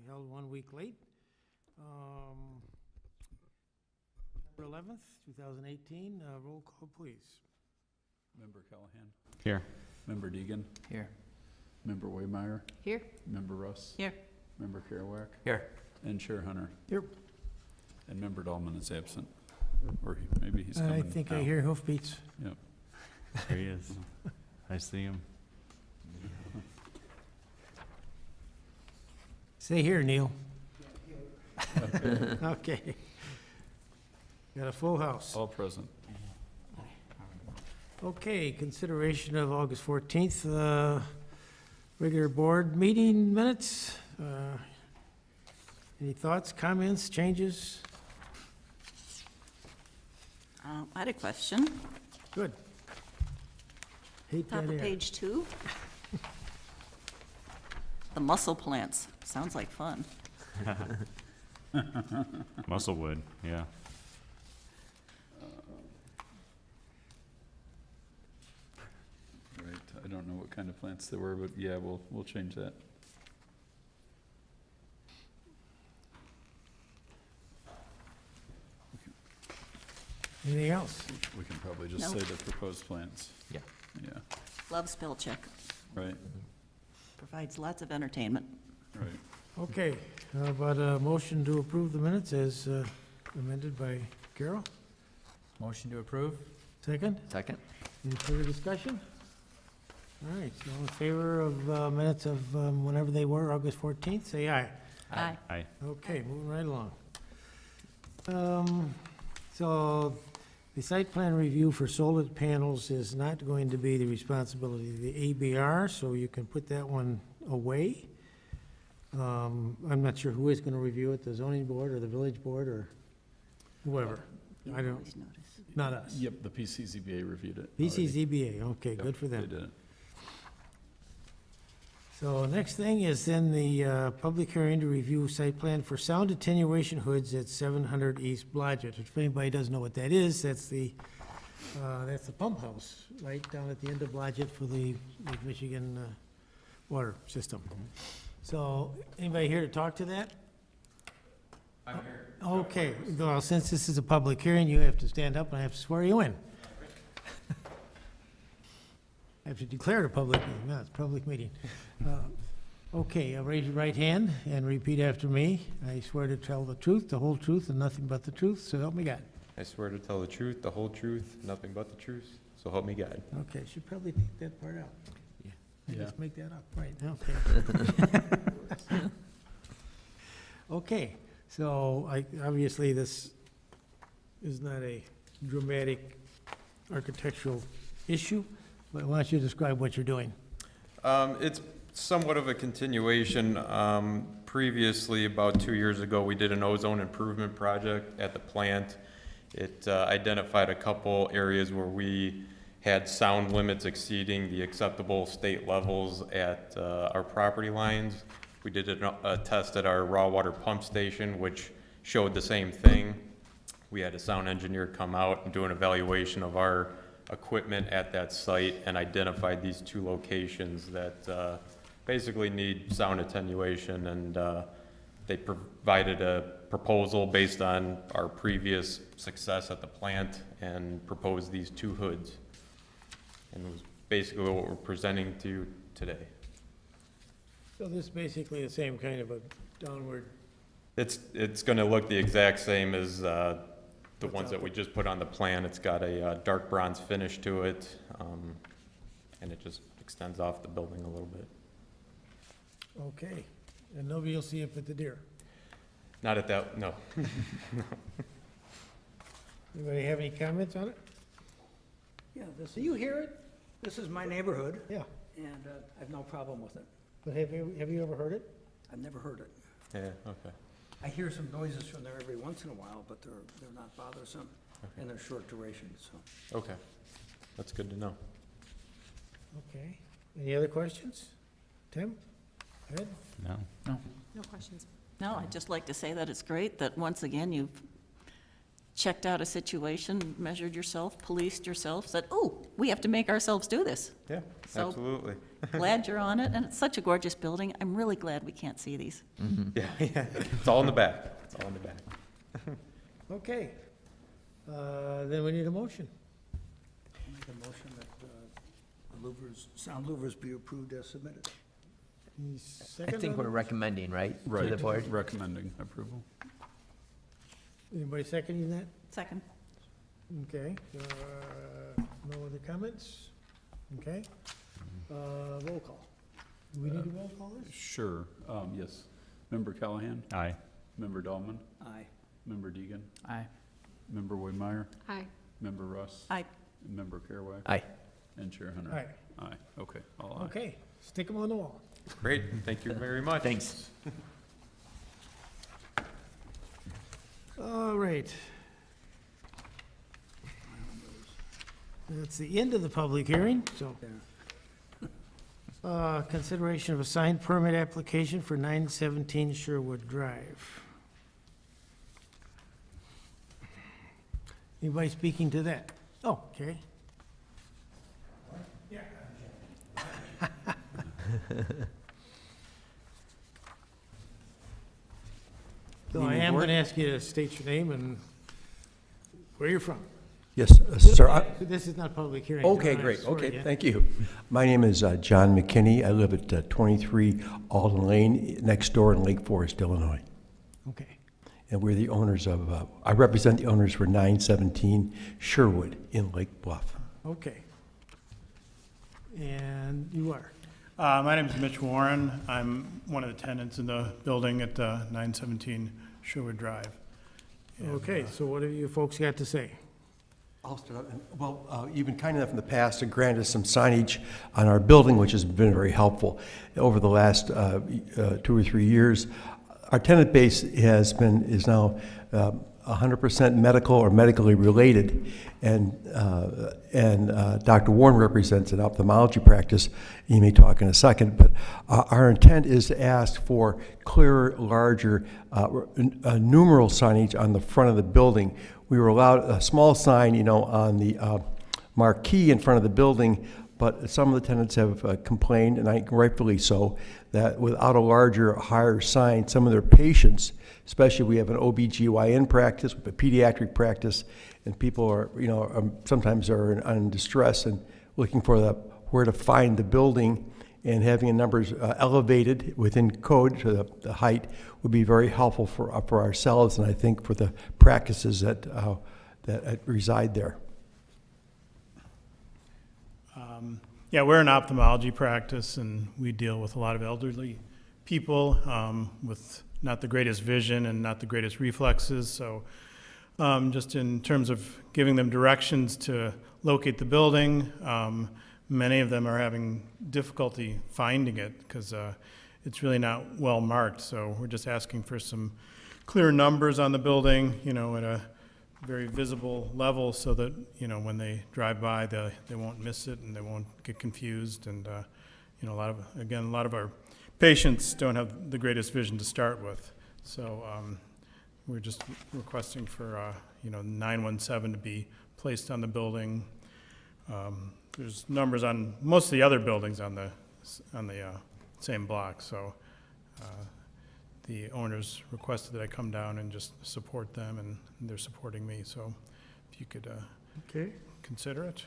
held 1 week late. November 11th, 2018, roll call, please. Member Callahan. Here. Member Deegan. Here. Member Waymeyer. Here. Member Russ. Here. Member Kerouac. Here. And Chair Hunter. Here. And Member Dahlman is absent. Or maybe he's coming I think I now. hear hoofbeats. Yep. There he is. I see him. Stay here, Neil. Okay. Got a full house. All present. Okay, consideration of August 14th, regular board meeting minutes. Any thoughts, comments, changes? I had a question. Good. Hate Top that of air. page 2. The mussel plants. Sounds like fun. Musclewood, yeah. Right. I don't know what kind of plants they were, but yeah, we'll change that. Anything else? We can probably just No. say the proposed plants. Yeah. Yeah, Love spell check. right, Provides lots of entertainment. right. Okay, how about a motion to approve the minutes as amended by Carol? Motion to approve? Second? Second. Any further discussion? All right, so all in favor of minutes of whenever they were, August 14th, say aye. Aye. Aye. Okay, moving right along. So the site plan review for solar panels is not going to be the responsibility of the ABR, so you can put that one away. I'm not sure who is going to review it, the zoning board or the village board or whoever. You I don't- always notice. Not us. Yep, the PCZBA reviewed it. already. PCZBA, okay, Yep, good for They them. did it. So next thing is then the public hearing to review site plan for sound attenuation hoods at 700 East Blodgett. If anybody doesn't know what that is, that's the pump house right down at the end of Blodgett for the Lake Michigan water system. So anybody here to talk to that? I'm here. Okay, well, since this is a public hearing, you have to stand up and I have to swear you in. I have to declare it a public meeting, no, it's a public meeting. Okay, raise your right hand and repeat after me. I swear to tell the truth, the whole truth, and nothing but the truth, so help me God. I swear to tell the truth, the whole truth, nothing but the truth, so help me God. Okay, should probably take that part out. Yeah. I Yeah. just make that up, right, okay. Okay, so obviously this is not a dramatic architectural issue, but why don't you describe what you're doing? It's somewhat of a continuation. Previously, about 2 years ago, we did an ozone improvement project at the plant. It identified a couple areas where we had sound limits exceeding the acceptable state levels at our property lines. We did a test at our raw water pump station, which showed the same thing. We had a sound engineer come out and do an evaluation of our equipment at that site and identified these two locations that basically need sound attenuation, and they provided a proposal based on our previous success at the plant and proposed these two hoods. And it was basically what we're presenting to you today. So this is basically the same kind of a downward, It's gonna look the exact same as the ones that we just put on the plan. It's got a dark bronze finish to it, and it just extends off the building a little bit. okay, and nobody will see it but the deer. Not at that, no. Anybody have any comments on it? Yeah, so you hear it? This is my neighborhood, Yeah, and I have no problem with it. but have you ever heard it? I've never heard it. Yeah, okay. I hear some noises from there every once in a while, but they're not bothersome, Okay. and they're short duration, so. Okay, that's good to know. Okay, any other questions? Tim? Ed? No. No questions. No, I'd just like to say that it's great that once again you've checked out a situation, measured yourself, policed yourself, said, oh, we have to make ourselves do this. Yeah, So- absolutely. Glad you're on it, and it's such a gorgeous building. I'm really glad we can't see these. Yeah, yeah, it's all in the back. It's all in the back. Okay. Then we need a motion. Make a motion that the louvers, sound louvers be approved as submitted. Any I second think on we're the- recommending, right? To Right, the board? recommending approval. Anybody seconding that? Second. Okay. No other comments? Okay. Roll call. Do we need a roll call this? Sure, yes. Member Callahan, Aye. Member Dahlman, Aye. Member Deegan, Aye. Member Waymire, Aye. Member Russ, Aye. and Member Caraway, Aye. and Chair Hunter. Aye. Aye, okay, all aye. Okay, stick them on the wall. Great, thank you very much. Thanks. All right. That's the end of the public hearing, so. Consideration of a signed permit application for 917 Sherwood Drive. Anybody speaking to that? Oh, okay. So I am going to ask you to state your name and where you're from. Yes, sir. This is not public hearing. Okay, John, I great. swear Okay, you. thank you. My name is John McKinney. I live at 23 Alden Lane, next door in Lake Forest, Illinois. Okay. And we're the owners of, I represent the owners for 917 Sherwood in Lake Bluff. Okay. And you are? My name is Mitch Warren. I'm one of the tenants in the building at 917 Sherwood Drive. And, Okay, so what have you folks got to say? I'll start out. Well, you've been kind enough in the past to grant us some signage on our building, which has been very helpful over the last 2 or 3 years. Our tenant base is now 100% medical or medically related, and Dr. Warren represents an ophthalmology practice. You may talk in a second, but our intent is to ask for clearer, larger numeral signage on the front of the building. We were allowed a small sign, on the marquee in front of the building, but some of the tenants have complained, and rightfully so, that without a larger, higher sign, some of their patients, especially we have an OBGYN practice, we have a pediatric practice, and people are, sometimes are in distress and looking for where to find the building, and having the numbers elevated within code to the height would be very helpful for ourselves, and I think for the practices that reside there. Yeah, we're an ophthalmology practice, and we deal with a lot of elderly people with not the greatest vision and not the greatest reflexes. So just in terms of giving them directions to locate the building, many of them are having difficulty finding it because it's really not well marked. So we're just asking for some clear numbers on the building, at a very visible level so that, when they drive by, they won't miss it and they won't get confused. And, a lot of our patients don't have the greatest vision to start with. So we're just requesting for, 917 to be placed on the building. There's numbers on most of the other buildings on the same block. So the owners requested that I come down and just support them, and they're supporting me. So if you could Okay, consider it.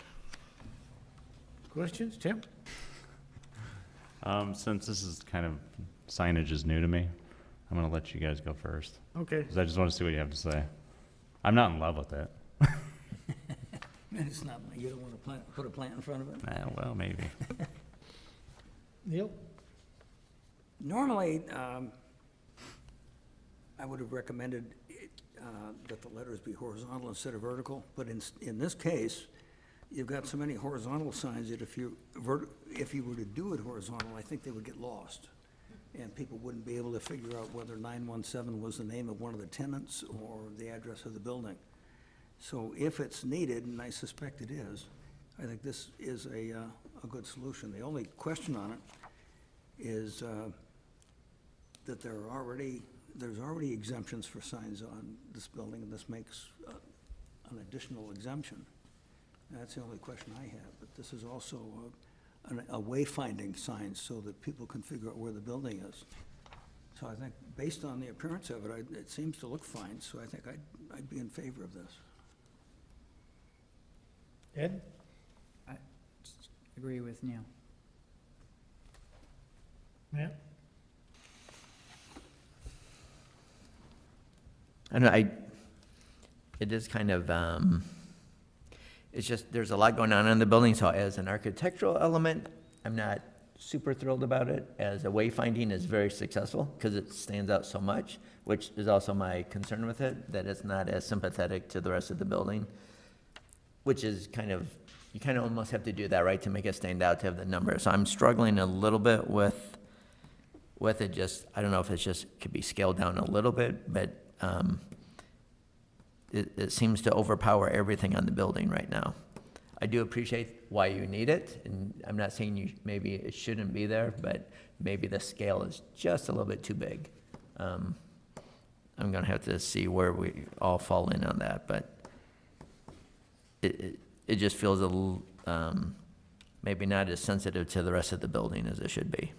questions, Tim? Since this is kind of, signage is new to me, I'm gonna let you guys go first, Okay, because I just want to see what you have to say. I'm not in love with it. And it's not, you don't want to put a plant in front of it? Well, maybe. Neil? Normally, I would have recommended that the letters be horizontal instead of vertical, but in this case, you've got so many horizontal signs that if you were to do it horizontal, I think they would get lost. And people wouldn't be able to figure out whether 917 was the name of one of the tenants or the address of the building. So if it's needed, and I suspect it is, I think this is a good solution. The only question on it is that there's already exemptions for signs on this building, and this makes an additional exemption. That's the only question I have, but this is also a wayfinding sign so that people can figure out where the building is. So I think, based on the appearance of it, it seems to look fine, so I think I'd be in favor of this. Ed? I agree with Neil. Matt? I know, it is kind of, it's just, there's a lot going on in the building, so as an architectural element, I'm not super thrilled about it. As a wayfinding, is very successful, because it stands out so much, which is also my concern with it, that it's not as sympathetic to the rest of the building, which is kind of, you kind of almost have to do that, right, to make it stand out, to have the number. So I'm struggling a little bit with it, just, I don't know if it's just, could be scaled down a little bit, but it seems to overpower everything on the building right now. I do appreciate why you need it, and I'm not saying maybe it shouldn't be there, but maybe the scale is just a little bit too big. I'm gonna have to see where we all fall in on that, but it just feels a little, maybe not as sensitive to the rest of the building as it should be.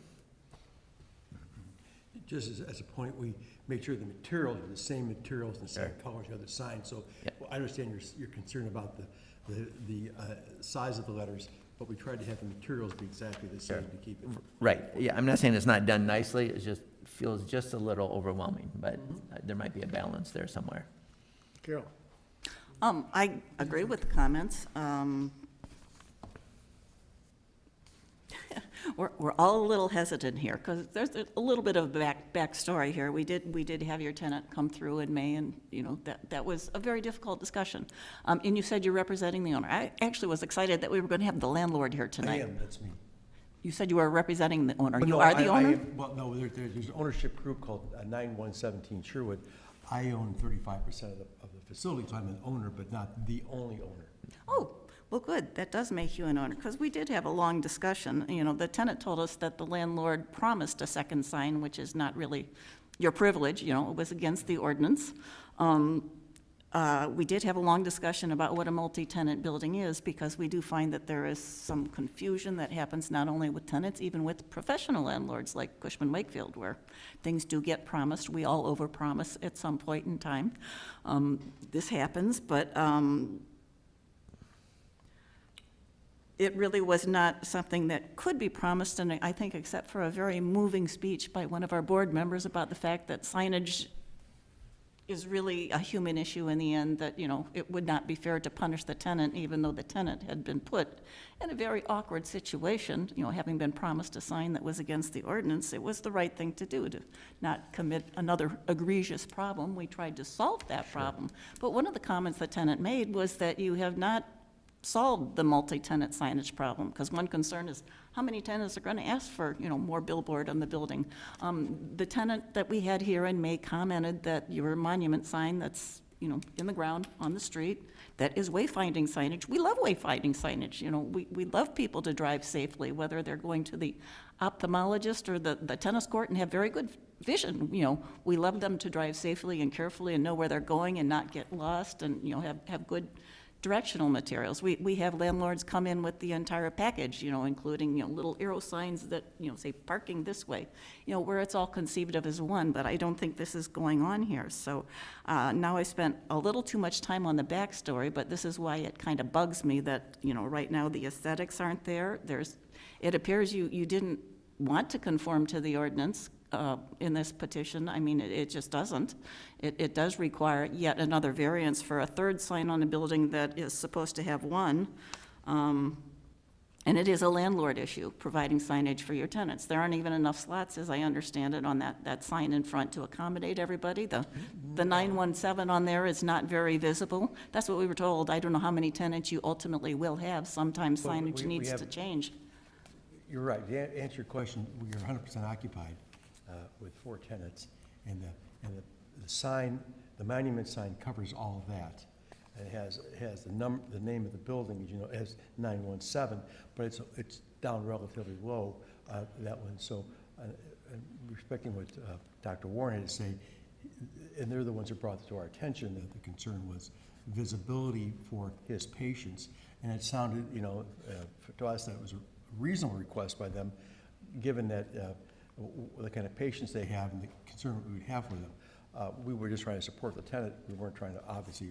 Just as a point, we made sure the materials are the same materials and the same colors of the sign, so Yep. well, I understand your concern about the size of the letters, but we tried to have the materials be exactly the same to keep it. Right, yeah, I'm not saying it's not done nicely, it just feels just a little overwhelming, but there might be a balance there somewhere. Carol? I agree with the comments. We're all a little hesitant here, because there's a little bit of backstory here. We did have your tenant come through in May, and, you know, that was a very difficult discussion. And you said you're representing the owner. I actually was excited that we were going to have the landlord here I tonight. am, that's me. You said you were representing the owner. But You no, are the I owner? am- Well, no, there's an ownership group called 9117 Sherwood. I own 35% of the facility, so I'm an owner, but not the only owner. Oh, well, good. That does make you an owner, because we did have a long discussion. You know, the tenant told us that the landlord promised a second sign, which is not really your privilege, you know, it was against the ordinance. We did have a long discussion about what a multi-tenant building is, because we do find that there is some confusion that happens not only with tenants, even with professional landlords like Cushman Wakefield, where things do get promised. We all overpromise at some point in time. This happens, but it really was not something that could be promised, and I think except for a very moving speech by one of our board members about the fact that signage is really a human issue in the end, that, you know, it would not be fair to punish the tenant, even though the tenant had been put in a very awkward situation, you know, having been promised a sign that was against the ordinance. It was the right thing to do, to not commit another egregious problem. We tried to solve that problem. But one of the comments the tenant made was that you have not solved the multi-tenant signage problem, because one concern is how many tenants are going to ask for, you know, more billboard on the building. The tenant that we had here in May commented that your monument sign that's, you know, in the ground on the street, that is wayfinding signage. We love wayfinding signage. You know, we love people to drive safely, whether they're going to the ophthalmologist or the tennis court and have very good vision. You know, we love them to drive safely and carefully and know where they're going and not get lost, and, you know, have good directional materials. We have landlords come in with the entire package, you know, including, you know, little arrow signs that, you know, say parking this way, you know, where it's all conceived of as one, but I don't think this is going on here. So now I spent a little too much time on the backstory, but this is why it kind of bugs me that, you know, right now the aesthetics aren't there. It appears you didn't want to conform to the ordinance in this petition. I mean, it just doesn't. It does require yet another variance for a third sign on a building that is supposed to have one. And it is a landlord issue, providing signage for your tenants. There aren't even enough slots, as I understand it, on that sign in front to accommodate everybody. The 917 on there is not very visible. That's what we were told. I don't know how many tenants you ultimately will have. Sometimes Well, signage we needs have- to change. You're right. To answer your question, we are 100% occupied with 4 tenants, and the sign, the monument sign covers all of that. It has the name of the building, as you know, as 917, but it's down relatively low, that one. So, respecting what Dr. Warren had to say, and they're the ones who brought it to our attention, that the concern was visibility for his patients. And it sounded, to us, that it was a reasonable request by them, given that the kind of patients they have and the concern we would have for them. We were just trying to support the tenant. We weren't trying to obviously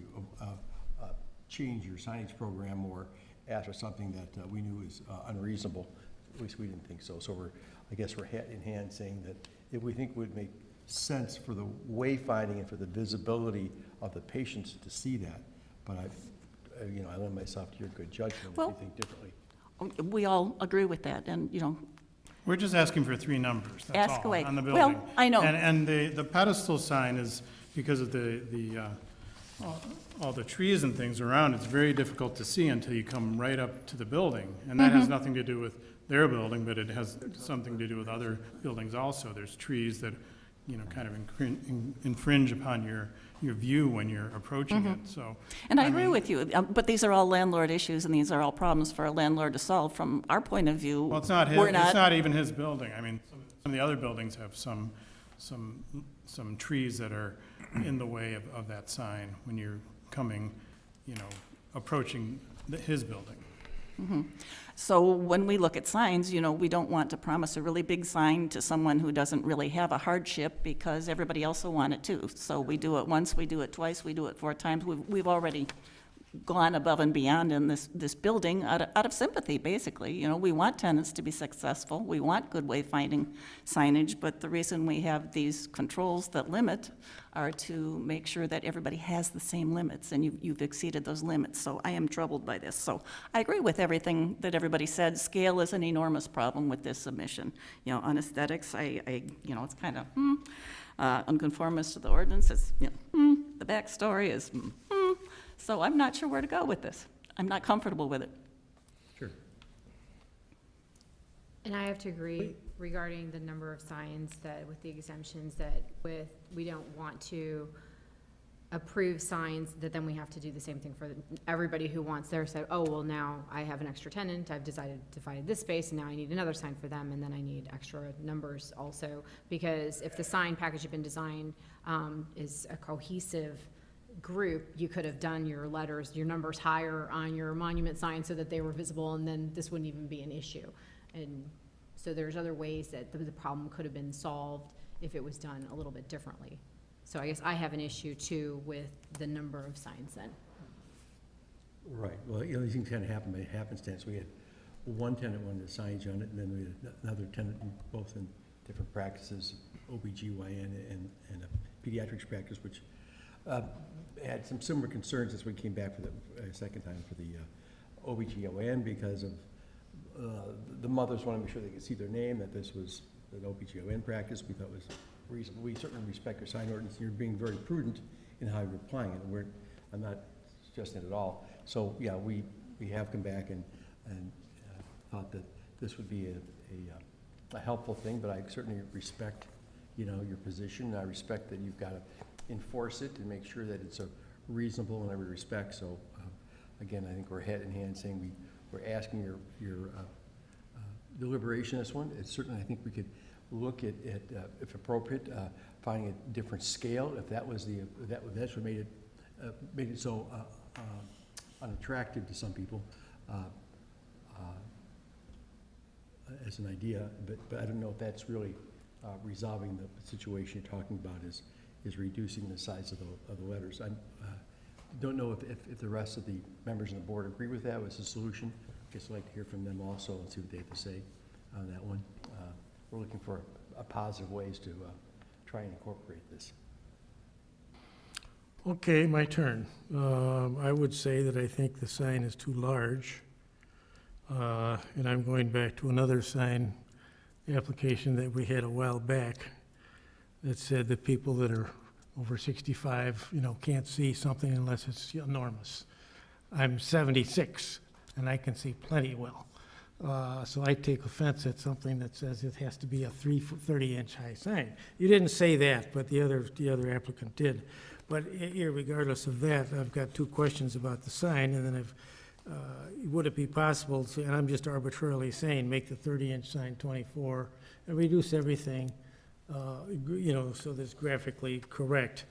change your signage program or ask for something that we knew was unreasonable. At least we didn't think so. So I guess we're hat in hand saying that if we think it would make sense for the wayfinding and for the visibility of the patients to see that, but I lend myself to your good judgment if you think differently. We all agree with that, and, We're just asking for 3 numbers, that's Ask all, away. on the Well, building. I know. And the pedestal sign is, because of all the trees and things around, it's very difficult to see until you come right up to the building. And that has nothing to do with their building, but it has something to do with other buildings also. There's trees that, kind of infringe upon your view when you're approaching it, so. And I agree with you, but these are all landlord issues, and these are all problems for a landlord to solve. From our point of view, Well, it's not his, we're it's not even his building. I mean, some of the other buildings have some trees that are in the way of that sign when you're coming, approaching his building. So when we look at signs, we don't want to promise a really big sign to someone who doesn't really have a hardship, because everybody else will want it too. So we do it once, we do it twice, we do it 4 times. We've already gone above and beyond in this building out of sympathy, basically. We want tenants to be successful. We want good wayfinding signage, but the reason we have these controls that limit are to make sure that everybody has the same limits, and you've exceeded those limits. So I am troubled by this. So I agree with everything that everybody said. Scale is an enormous problem with this submission. On aesthetics, it's kind of, unconformist to the ordinance. It's, the backstory is, So I'm not sure where to go with this. I'm not comfortable with it. Sure. And I have to agree regarding the number of signs, that with the exemptions, that we don't want to approve signs that then we have to do the same thing for everybody who wants their side. Oh, well, now I have an extra tenant, I've divided this space, and now I need another sign for them, and then I need extra numbers also. Because if the sign package had been designed is a cohesive group, you could have done your letters, your numbers higher on your monument sign so that they were visible, and then this wouldn't even be an issue. And so there's other ways that the problem could have been solved if it was done a little bit differently. So I guess I have an issue too with the number of signs then. Right, well, these things kind of happen by happenstance. We had one tenant wanted the signage on it, and then we had another tenant, both in different practices, OBGYN and a pediatrics practice, which had some similar concerns as we came back for the second time for the OBGYN, because of the mothers wanted to make sure they could see their name, that this was an OBGYN practice. We thought was reasonable. We certainly respect your sign ordinance. You're being very prudent in how you're applying it. I'm not suggesting it at all. So yeah, we have come back and thought that this would be a helpful thing, but I certainly respect, your position. I respect that you've got to enforce it and make sure that it's reasonable in every respect. So again, I think we're head in hand saying we're asking your deliberation this one. It's certainly, I think we could look at if appropriate, finding a different scale. If that's what made it so unattractive to some people as an idea, but I don't know if that's really resolving the situation you're talking about is reducing the size of the letters. I don't know if the rest of the members of the board agree with that as a solution. I guess I'd like to hear from them also and see what they have to say on that one. We're looking for positive ways to try and incorporate this. Okay, my turn. I would say that I think the sign is too large. And I'm going back to another sign application that we had a while back that said that people that are over 65, can't see something unless it's enormous. I'm 76, and I can see plenty well. So I take offense at something that says it has to be a 30-inch high sign. You didn't say that, but the other applicant did. But regardless of that, I've got 2 questions about the sign, and then would it be possible to, and I'm just arbitrarily saying, make the 30-inch sign 24 and reduce everything so that's graphically correct.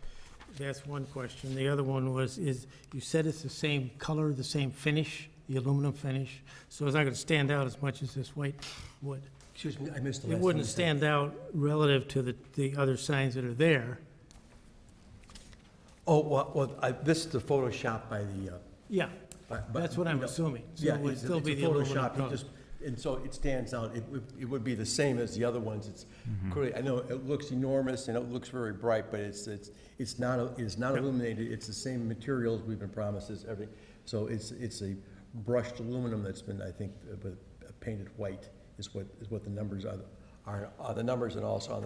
That's one question. The other one was, you said it's the same color, the same finish, the aluminum finish, so it's not gonna stand out as much as this white would. Excuse me, I missed the It last wouldn't one. stand out relative to the other signs that are there. Oh, this is the Photoshop by the, Yeah, but- that's what I'm assuming. So Yeah, it would it's still it's be a the aluminum Photoshop, color. and so it stands out. It would be the same as the other ones. It's clearly, I know it looks enormous and it looks very bright, but it's not, it's not illuminated. It's the same materials we've been promised, as everything. So it's a brushed aluminum that's been, I think, painted white is what the numbers are the numbers, and also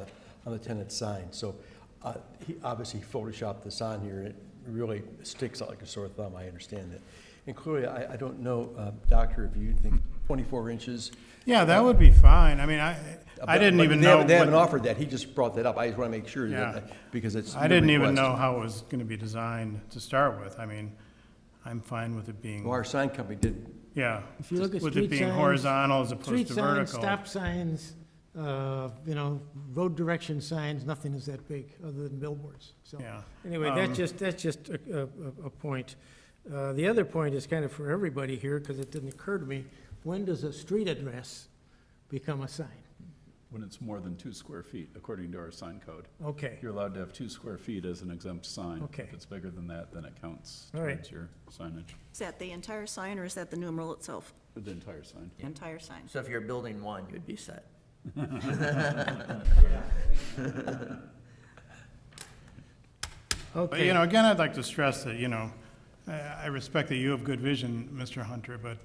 on the tenant sign. So he obviously photoshopped this on here, and it really sticks out like a sore thumb. I understand that. And clearly, I don't know, Doctor, if you think 24 inches. Yeah, that would be fine. I mean, I didn't But even they know. haven't- They haven't what- offered that. He just brought that up. I just want to make sure Yeah. that, because it's. I didn't your even request. know how it was gonna be designed to start with. I mean, I'm fine with it being, Well, our sign company did, yeah, If you look at with street it being signs, horizontal as street opposed to signs, vertical. stop signs, road direction signs, nothing is that big, other than billboards, so. Yeah. Anyway, that's just a point. The other point is kind of for everybody here, because it didn't occur to me, when does a street address become a sign? When it's more than 2 square feet, according to our sign code. Okay, You're allowed to have 2 square feet as an exempt sign. Okay. If it's bigger than that, then it counts All right. towards your signage, Is that the entire sign, or is that the numeral itself? the entire sign. The entire sign. So if you're building one, you'd be set. But, okay. again, I'd like to stress that, I respect that you have good vision, Mr. Hunter, but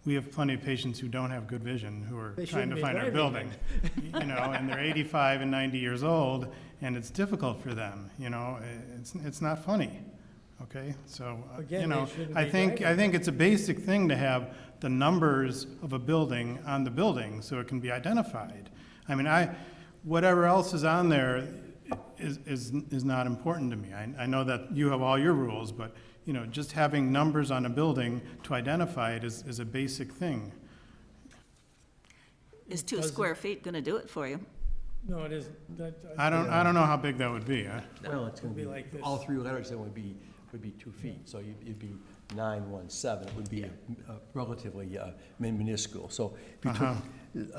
we have plenty of patients who don't have good vision, who are They trying shouldn't to be find our driving building. And they're 85 and 90 years old, and it's difficult for them, it's not funny, okay? So, Again, they shouldn't I be think driving. it's a basic thing to have the numbers of a building on the building, so it can be identified. I mean, whatever else is on there is not important to me. I know that you have all your rules, but, just having numbers on a building to identify it is a basic thing. Is 2 Does it- square feet going to do it for you? No, it isn't. I don't know how big that would be. well, it's going Be to like be, this. all 3 letters then would be 2 feet. So it'd be 917. It would be relatively minuscule. So if you took,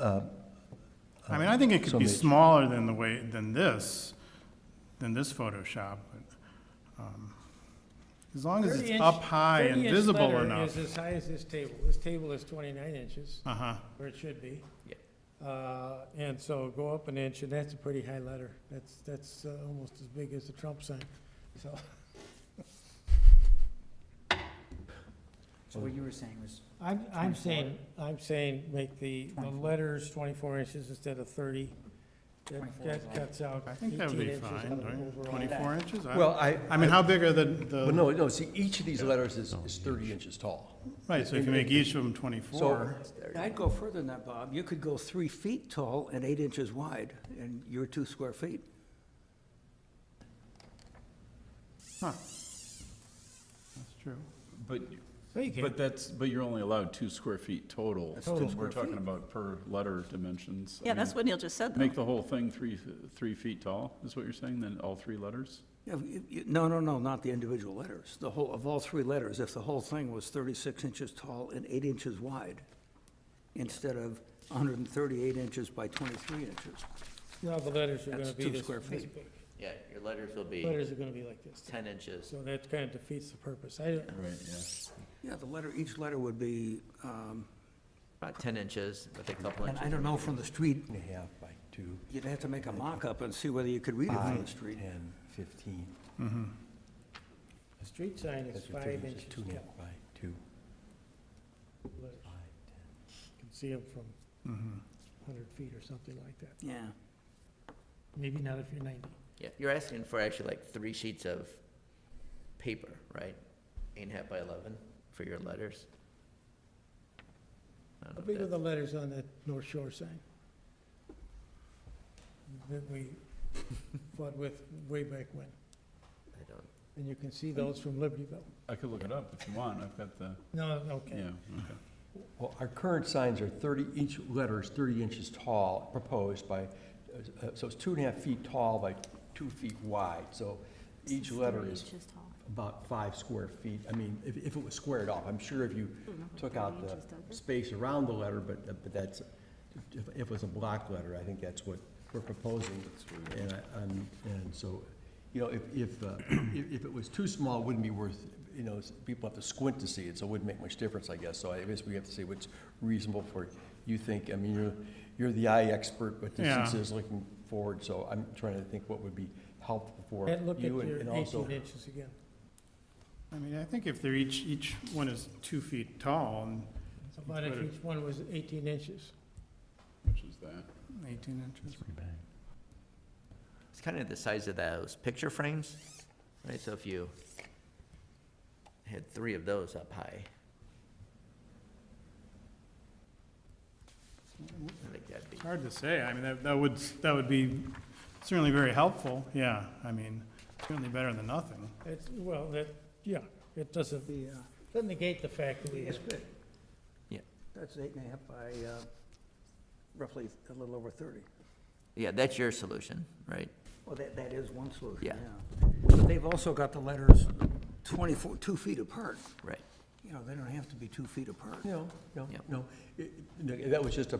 I mean, I think it could So be Mitch. smaller than this Photoshop, but, as long as it's up high and visible enough. 30-inch letter is as high as this table. This table is 29 inches, Uh-huh. where it should be. Yeah. And so go up an inch, and that's a pretty high letter. That's almost as big as the Trump sign, so. So what you were saying was, I'm saying make the 24. letters 24 inches instead of 30. 24 is That all. cuts out I think that would 18 be inches fine, out of don't you? overall. 24 inches? well, I mean, how big are the, well, no, see, each of these letters is 30 inches tall. right, so if you make each of them 24, I'd go further than that, Bob. You could go 3 feet tall and 8 inches wide, and you're 2 square feet. huh. That's true. But, So you can. but you're only allowed 2 square feet total. That's 2 We're square talking feet. about per letter dimensions. Yeah, that's what Neil just said, though. Make the whole thing 3 feet tall, is what you're saying, then all 3 letters? Yeah, no, not the individual letters. The whole, of all 3 letters, if the whole thing was 36 inches tall and 8 inches wide, instead of 138 inches by 23 inches. Now the letters are That's gonna be 2 this square this feet. big. Yeah, your letters will be Letters are gonna be like this. 10 inches. So that kind of defeats the purpose. Right, yeah. Yeah, each letter would be, About 10 inches with a couple and inches. I don't know from the street, And a half by 2, you'd have to make a mock-up and see whether you could read it from the 5, street. 10, 15. A street sign is That's 5 what inches 2 and a half tall. by 2, Letters. 5, You can see them from 100 feet or something like that. Yeah. Maybe not if you're 90. Yeah, you're asking for actually like 3 sheets of paper, right? 8.5 by 11 for your letters. I don't How know big if are the that's- letters on that North Shore sign? That we fought with way back when. I don't, And you can see those from Libertyville. I could look it up if you want, I've got the, No, okay. yeah, okay. Well, our current signs are 30, each letter is 30 inches tall, proposed by so it's 2.5 feet tall by 2 feet wide, so each letter is about 5 square feet. I mean, if it was squared off, I'm sure if you took out the space around the letter, but that's, if it was a block letter, I think that's what we're proposing. And so, you know, if it was too small, it wouldn't be worth, you know, people have to squint to see it, so it wouldn't make much difference, I guess. So I guess we have to see what's reasonable for you think. I mean, you're the eye expert, but distances looking forward, so I'm trying to think what would be helpful for And look at you your and also. 18 inches again. I mean, I think if they're each one is 2 feet tall, and How about if each one was 18 inches? Which is that? 18 inches. Pretty bad. It's kind of the size of those picture frames, right? So if you had 3 of those up high, I think that'd be, It's hard to say. I mean, that would be certainly very helpful, yeah. I mean, certainly better than nothing. It's, well, yeah, it doesn't negate the fact that we It's have. big. Yeah. That's 8.5 by roughly a little over 30. yeah, that's your solution, right? Well, that is one solution, Yeah. yeah. But they've also got the letters 2 feet apart. Right. You know, they don't have to be 2 feet apart. No. Yep. That was just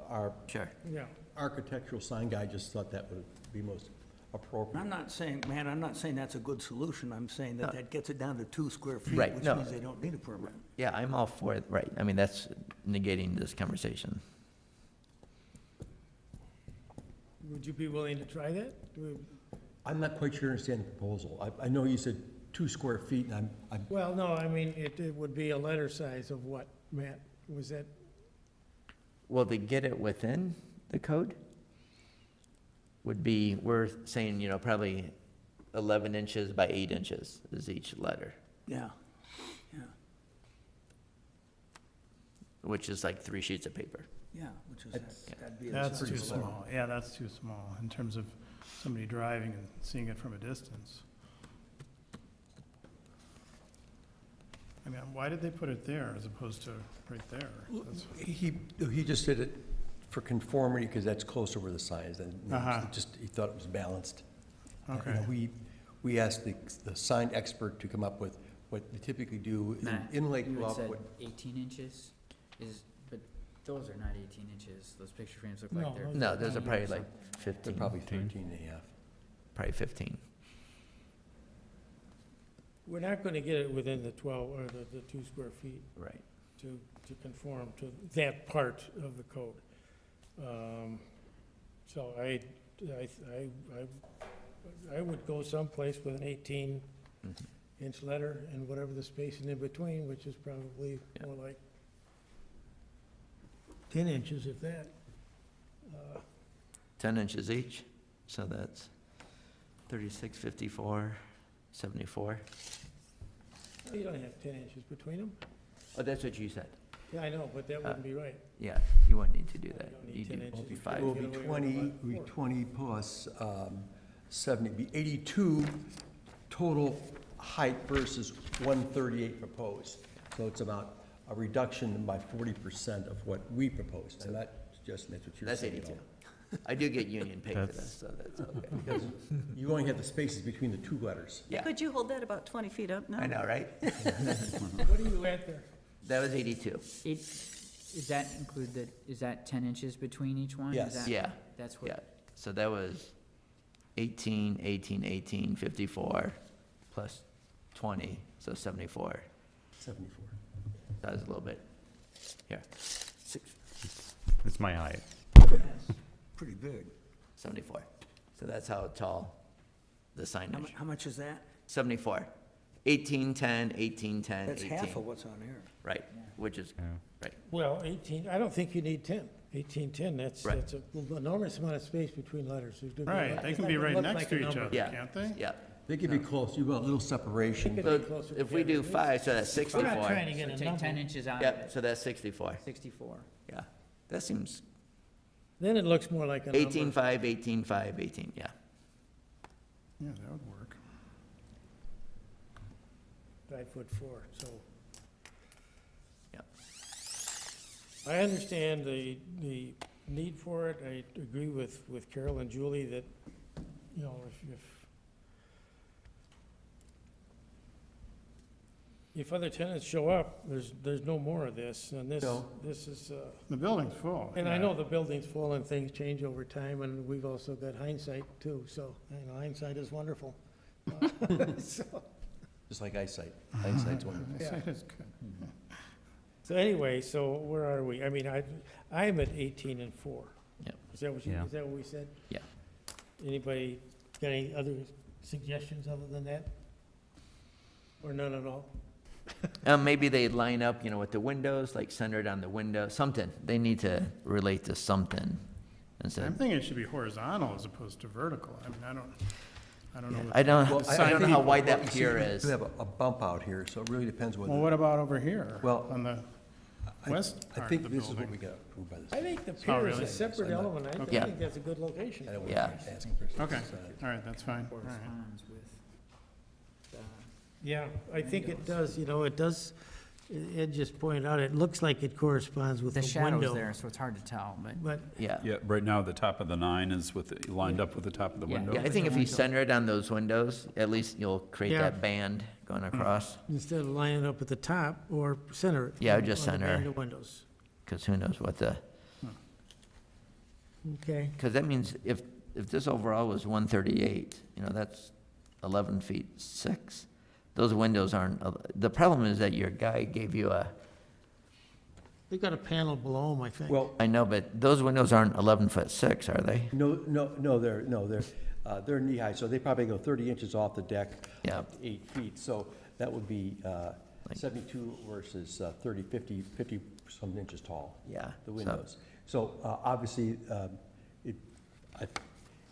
our Sure. Yeah, architectural sign guy just thought that would be most appropriate. I'm not saying, man, I'm not saying that's a good solution. I'm saying No. that gets it down to 2 square feet, Right, which no. means they don't need a permit. Yeah, I'm all for it, right. I mean, that's negating this conversation. would you be willing to try that? I'm not quite sure I understand the proposal. I know you said 2 square feet, and I'm, Well, no, I mean, it would be a letter size of what, Matt? Was that, Well, to get it within the code would be, we're saying, you know, probably 11 inches by 8 inches is each letter, Yeah, yeah, which is like 3 sheets of paper. yeah, which is, That's- that'd be. a That's too pretty slow. small. Yeah, that's too small in terms of somebody driving and seeing it from a distance. I mean, why did they put it there as opposed to right there? That's- he just did it for conformity, because that's closer where the sign is, and Uh-huh. he thought it was balanced. You know, Okay. we asked the sign expert to come up with what they typically do Matt, in Lake you had Bluff. said what- 18 inches but those are not 18 inches. Those picture frames look No, like they're. those No, those are probably like They're 15, probably 13 and a half. probably 15. we're not gonna get it within the 12, or the 2 square feet Right. to conform to that part of the code. So I would go someplace with an 18-inch letter and whatever the spacing in between, which is probably Yeah. more like 10 inches, if that. 10 inches each, so that's 36, 54, 74. You don't have 10 inches between them. Oh, that's what you said. Yeah, I know, but that wouldn't be right. Yeah, you wouldn't need to do that. don't need You 10 do inches. be It 5. will Get be away with 20, about be 4. 20 plus 70, be 82 total height versus 138 proposed. So it's about a reduction by 40% of what we proposed. So that suggesting that's what you're That's saying. 82. I do get union pay for That's- this, so that's okay. Because you only have the spaces between the 2 letters. Yeah, Could you hold that about 20 feet up now? I know, right? What are you at there? That was 82. Is that include is that 10 inches between each one? Is Yes. that- Yeah, That's yeah. what, So that was 18, 18, 18, 54, plus 20, so 74. 74. That was a little bit, here, It's my height. Pretty big. 74. So that's how tall the signage. How much is that? 74. 18, 10, 18, 10, That's 18. half of what's on here. Right, which is, Yeah. right. Well, 18, I don't think you need 10. 1810, that's Right. an enormous amount of space between letters. Right, they can be right next to each other, Yeah. can't they? Yeah. They could be close, you've got a little separation. Could So be closer if we together. do 5, so that's We're not 64. trying to so get a take 10 number. inches out of Yep, it, so that's 64. 64. Yeah, that seems Then it looks more like a number. 18, 5, 18, 5, 18, yeah. Yeah, that would work. 5'4", so. Yep. I understand the need for it. I agree with Carol and Julie that, you know, if other tenants show up, there's no more of this, and this No. is, The building's full. and I yeah. know the building's full and things change over time, and we've also got hindsight too, so, you know, hindsight is wonderful. So, Just like eyesight. Hindsight's wonderful. yeah. It's good. So anyway, so where are we? I mean, I'm at 18 and 4. Yep. Is that what Yeah. is that what we said? Yeah. Anybody got any other suggestions other than that? Or none at all? Maybe they line up, you know, with the windows, like centered on the window, something. They need to relate to something I'm instead. thinking it should be horizontal as opposed to vertical. I mean, I don't know. I don't, Well, I don't know how wide that You see, pier we is. do have a bump out here, so it really depends Well, whether, what about over here? Well, On the west I part of the think this is what we building? got approved by this. I think the Oh, pier is really? a separate So I'm not- element. I Yeah. think that's a good location. I don't Yeah. want to ask for Okay, all right, that's fine. All right. Corresponds with the, Yeah, I think it does, you know, it does, Ed just pointed out, it looks like it corresponds with the the window. shadow's there, so it's hard to tell, but But, Yeah. Yeah, right now, the top of the 9 is lined up with the top of the Yeah. window. Yeah, I think if you center it on those windows, at least you'll create Yeah. that band going across, instead of lining up at the top or center it. Yeah, just on the center. band of windows. because who knows what the, Okay, because that means if this overall was 138, you know, that's 11 feet 6. Those windows aren't, the problem is that your guy gave you a, they've got a panel below them, I think. Well, I know, but those windows aren't 11'6", are they? no, they're knee high, so they probably go 30 inches off the deck. Yeah. up to 8 feet, so that would be 72 versus 30, 50 some inches tall, Yeah. the so- windows. So obviously,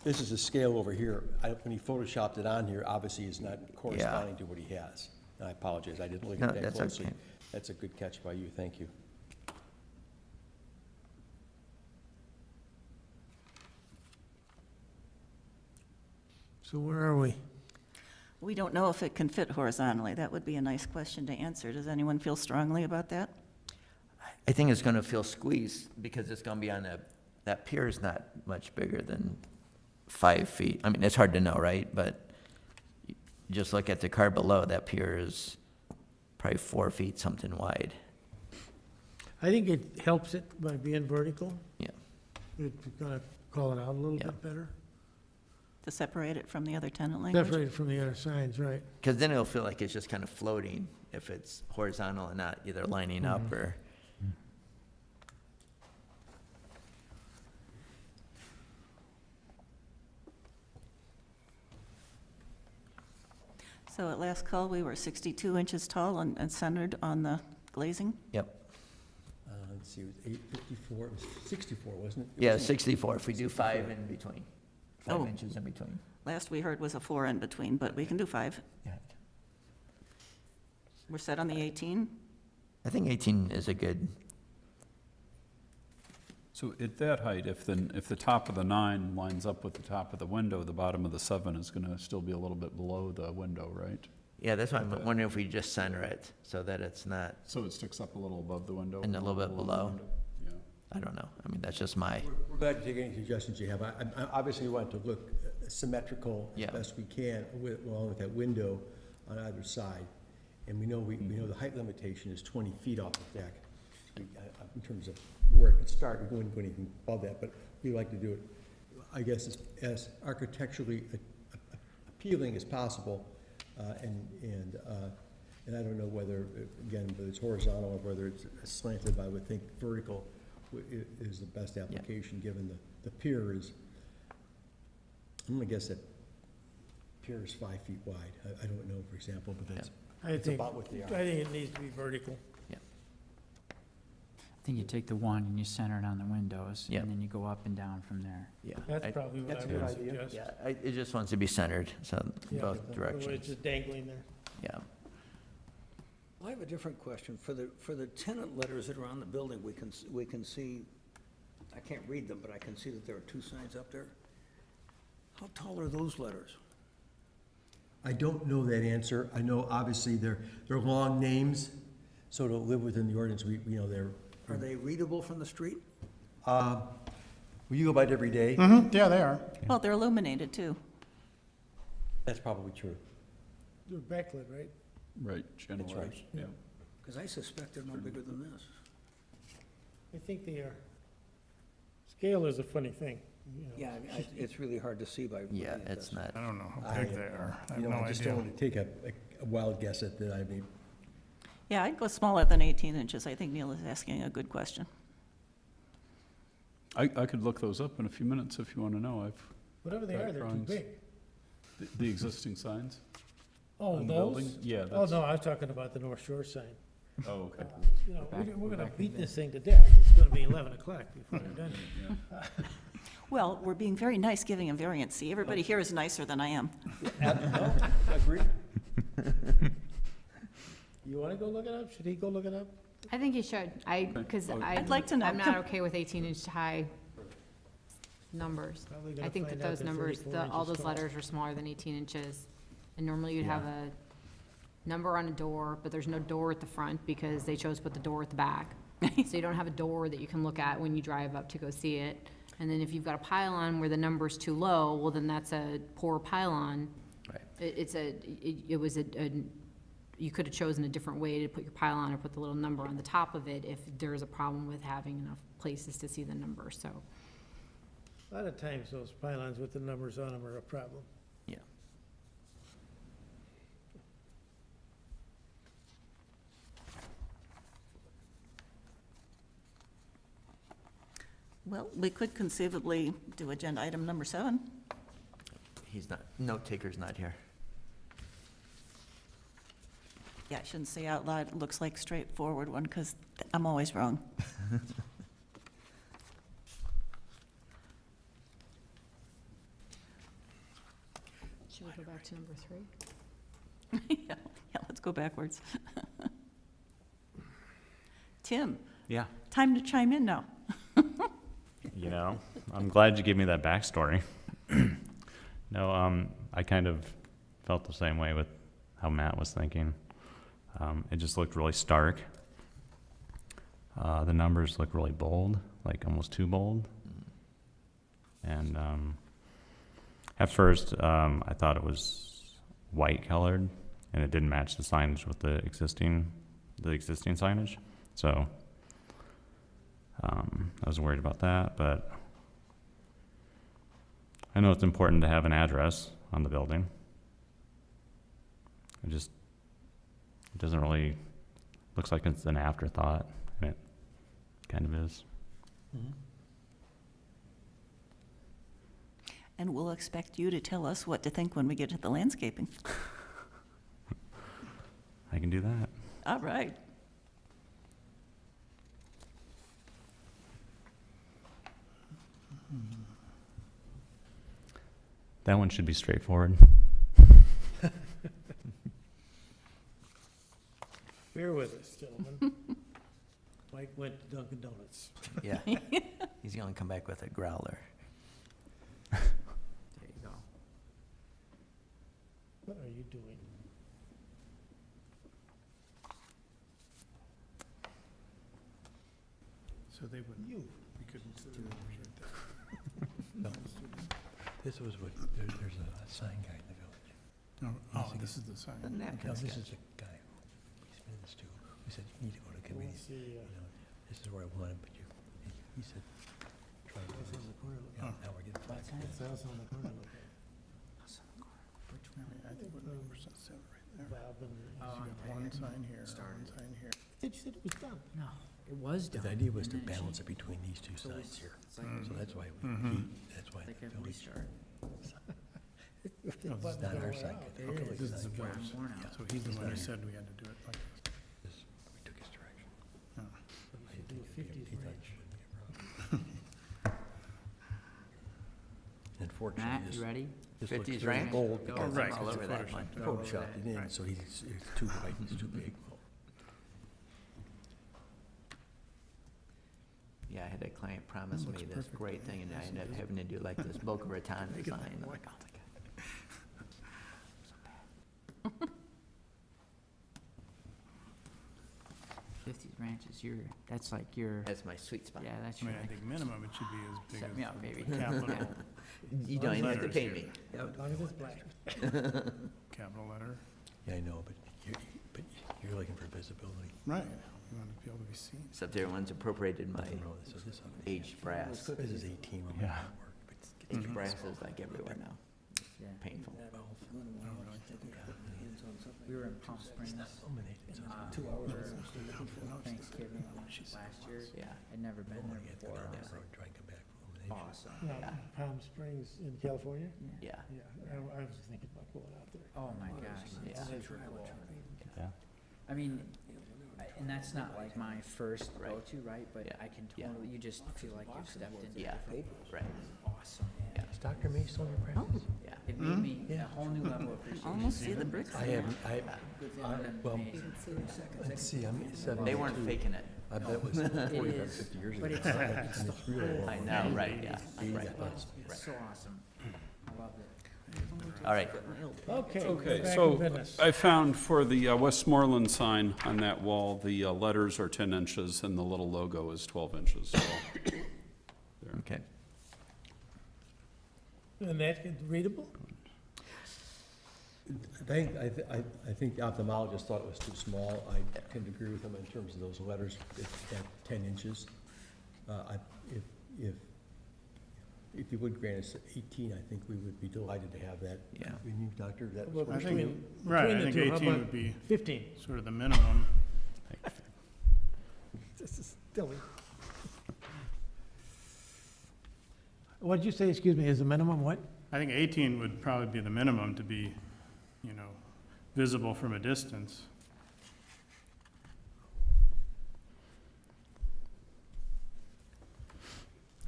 this is a scale over here. When he photoshopped it on here, obviously it's not corresponding to what he has. And I apologize, I didn't look No, at that that's closely. okay. That's a good catch by you, thank you. So where are we? We don't know if it can fit horizontally. That would be a nice question to answer. Does anyone feel strongly about that? I think it's gonna feel squeezed because it's gonna be on that pier is not much bigger than 5 feet. I mean, it's hard to know, right? But just look at the car below, that pier is probably 4 feet something wide. I think it helps it by being vertical. Yeah. It's gonna call it out a little Yeah. bit better. To separate it from the other tenant language? Separated from the other signs, right. Because then it'll feel like it's just kind of floating if it's horizontal and not either lining up or, So at last call, we were 62 inches tall and centered on the glazing? yep. Let's see, it was 854, it was 64, wasn't it? Yeah, 64, if we do 5 in between, 5 Oh. inches in between. Last we heard was a 4 in between, but we can do 5. Yeah. We're set on the 18? I think 18 is a good, So at that height, if the top of the 9 lines up with the top of the window, the bottom of the 7 is gonna still be a little bit below the window, right? yeah, that's why I'm wondering if we just center it so that it's not, So it sticks up a little above the window? And a little bit the below. window? Yeah. I don't know. I mean, that's just my, We're glad to take any suggestions you have. I obviously want to look symmetrical as Yeah. best we can, along with that window on either side. And we know the height limitation is 20 feet off the deck, in terms of where it could start. We wouldn't go anything above that, but we like to do it, I guess, as architecturally appealing as possible. And I don't know whether, again, whether it's horizontal or whether it's slanted, but I would think vertical is the best application, given the pier is, I'm gonna guess that pier is 5 feet wide. I don't know, for example, but that's I think about what they are. I think it needs to be vertical. I think you take the 1 and you center it on the windows, Yeah. and then you go up and down from there. yeah. That's I- probably what that's I a good would idea. suggest. Yeah, it just wants to be centered, so Yeah, both otherwise directions. It's just dangling there. Yeah. I have a different question. For the tenant letters that are on the building, we can see, I can't read them, but I can see that there are 2 signs up there. How tall are those letters? I don't know that answer. I know, obviously, they're long names, so to live within the ordinance, we know they're, Are they readable from the street? Will you go by it every day? Yeah, they are. Well, they're illuminated too. That's probably true. They're backlit, right? Right, generally, right. yeah. Because I suspect they're no bigger than this. I think they are. Scale is a funny thing, you know. Yeah, it's really hard to see by looking Yeah, at it's this. not. I don't know how I- big they are. I have You no know, I just idea. don't want to take a wild guess at that. I mean, Yeah, I'd go smaller than 18 inches. I think Neil is asking a good question. I could look those up in a few minutes if you want to know. Whatever they are, they're too Drawings. big. The existing signs Oh, on the those? building? Yeah, Oh, that's, no, I was talking about the North Shore sign. oh, okay. You know, Back- we're gonna back beat in this thing to death. It's gonna be 11 o'clock before we're done. Yeah. Well, we're being very nice giving a variance. See, everybody here is nicer than I am. agree? You wanna go look it up? Should he go look it up? I think you should, because Oh, I. I'd like to know. I'm not okay with 18-inch high numbers. Probably gonna I think that find out those they're numbers, 34 all inches those tall. letters are smaller than 18 inches. And normally you'd have a number on a door, but there's no door at the front because they chose to put the door at the back. So you don't have a door that you can look at when you drive up to go see it. And then if you've got a pylon where the number's too low, well, then that's a poor pylon. Right. It was you could have chosen a different way to put your pylon or put the little number on the top of it if there's a problem with having enough places to see the number, so. A lot of times those pylons with the numbers on them are a problem. Yeah. Well, we could conceivably do agenda item number 7. He's not, note taker's not here. Yeah, I shouldn't say out loud, it looks like straightforward one, because I'm always wrong. Should we go back to number 3? Yeah, let's go backwards. Tim, Yeah. time to chime in now. You know, I'm glad you gave me that backstory. No, I kind of felt the same way with how Matt was thinking. It just looked really stark. The numbers look really bold, like almost too bold. And at first, I thought it was white colored, and it didn't match the signage with the existing signage. So I was worried about that, but I know it's important to have an address on the building. It doesn't really, looks like it's an afterthought, and it kind of is. And we'll expect you to tell us what to think when we get to the landscaping. I can do that. All right. That one should be straightforward. Bear with us, gentlemen. Mike went to Dunkin' Donuts. Yeah. He's gonna come back with a growler. There you go. What are you doing? So they wouldn't, we couldn't see the numbers right there. No. This was what, there's a sign guy in the village. Oh, this is the sign. The No, napkin this sketch. is the guy who we submitted this to. We said, you need to go to I committee. wanna see, You know, this is where I want it, but you, he said, try to do what's this. on the corner look Yeah, like? now we're getting flack. What's the house on the corner look like? Which I one? mean, I think what number is that seven right there? Bob and. Oh, You got one sign here, one sign here. I thought you said it was done. No, it was The done. idea was to and then it balance it changed. between these two So signs it's- here. it's like- So that's why, that's why Like the a village, restart. No, it's not our sign. guy. There Okay, it is. This is It's the brown village. worn out. So he's the It's one not who here. said we had to do it like this. we took his direction. Oh. So we should do a 50s He thought range. it wouldn't be a problem. Unfortunately, Matt, this, you ready? this looks 50s very range? bold Go. because Right, it's all because over you that photoshopped one. it all over photoshopped it in, Right. so it's too white, it's too big. Yeah, I had a client promise me this great thing, and I ended up having to do like this Boca Raton design. I'm like, oh my God. 50 branches, that's like your, That's my sweet spot. yeah, that's I your, mean, I think minimum it should be as big set me up, as baby. the capital, You don't even have to Letters pay here. me. As long as it's black. capital letter. Yeah, I know, but you're looking for visibility. Right, you want to be able to be seen. Except everyone's appropriated my No, this is aged brass. This is 18. Yeah. Aged brass is like everywhere now. yeah. Painful. We were in Palm Springs, for Thanksgiving last year. Yeah. I'd never been there before. I was like, Try and come back from elimination. awesome. No, Palm Springs in California? Yeah. Yeah, I was thinking about going out there. Oh my gosh, it's Yeah. super cool. Yeah. I mean, and that's not like my first Right. go-to, right? But Yeah. I can Yeah. totally, you just feel like you've stepped into Yeah, different, right. awesome. Yeah. Is Dr. May still in your practice? Yeah. It made me a whole new level of appreciation. Almost see the bricks. I haven't, well, Amazing. let's see, I'm 72. They weren't faking it. I bet it was It 45, is, 50 years ago. but it's like, it's the It's really whole I long. know, right, yeah. Right. It's so awesome. I love it. All right. Okay. Okay, back to so business. I found for the Westmoreland sign on that wall, the letters are 10 inches and the little logo is 12 inches. So Okay. And that is readable? I think the ophthalmologist thought it was too small. I tend to agree with him in terms of those letters at 10 inches. If you would grant us 18, I think we would be delighted to have that. Yeah. And you, Doctor, that Well, was I between think, right, between I the think two, how 18 about would be 15. sort of the minimum. This is silly. What'd you say, excuse me, is the minimum what? I think 18 would probably be the minimum to be, visible from a distance.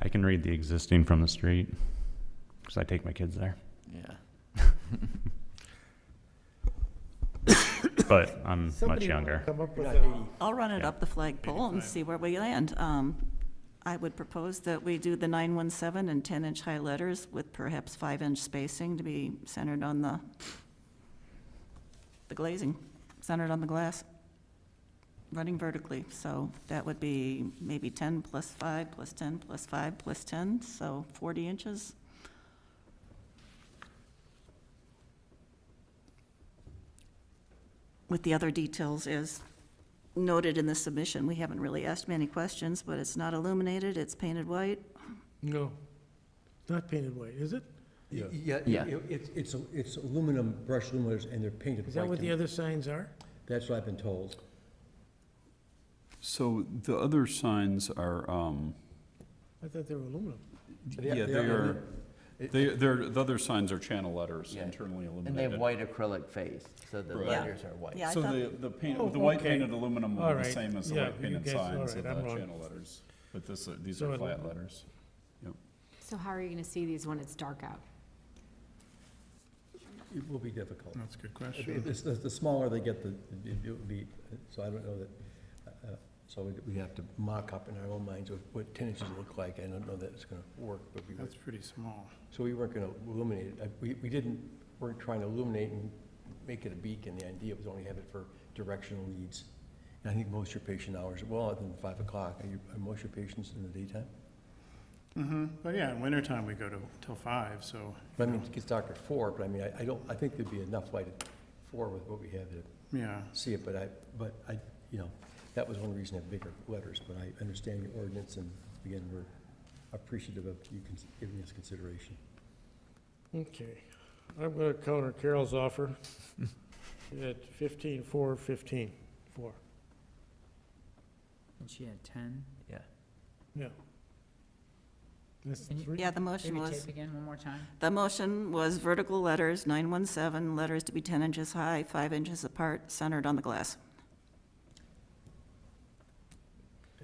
I can read the existing from the street, because I take my kids there. Yeah. But I'm much Somebody younger. come up with Not a- 80. I'll run it Yeah. up the flagpole and see where we land. I would propose that we do the 917 and 10-inch high letters with perhaps 5-inch spacing to be centered on the glazing, centered on the glass, running vertically. So that would be maybe 10 plus 5 plus 10 plus 5 plus 10, so 40 inches. With the other details as noted in the submission. We haven't really asked many questions, but it's not illuminated, it's painted white. No, not painted white, is it? Yeah, Yeah. it's aluminum, brushed aluminum, and they're painted white. Is that what the other signs are? That's what I've been told. So the other signs are, I thought they were aluminum. yeah, the other signs are channel letters, Yeah. internally And they have illuminated. white acrylic face, so the Right. letters are white. Yeah, I So thought, the paint, Oh, the white okay. painted aluminum will All be the right. same as the Yeah, white painted you guys- all signs of right, I'm the wrong. channel letters. But these So are it- flat letters. So how are you gonna see these when it's dark out? It will be difficult. That's a good question. The smaller they get, it would be, so I don't know that, so we have to mock up in our own minds what 10 inches look like. I don't know that it's gonna work, but That's pretty small. so we weren't gonna illuminate it. Weren't trying to illuminate and make it a beacon. The idea was only have it for directional leads. And I think most of your patient hours, well, other than 5 o'clock, are most of your patients in the daytime? But yeah, in wintertime, we go till 5, so. I mean, it gets dark at 4, but I mean, I think there'd be enough light at 4 with what we have to Yeah, see it, but I, that was one reason I have bigger letters, but I understand your ordinance, and again, we're appreciative of you giving us consideration. Okay, I'm gonna counter Carol's offer at 15, 4, 15, 4. And she had 10. Yeah. Yeah. That's Can you- three? yeah, the motion Maybe was, tape again one more time? the motion was vertical letters, 917, letters to be 10 inches high, 5 inches apart, centered on the glass.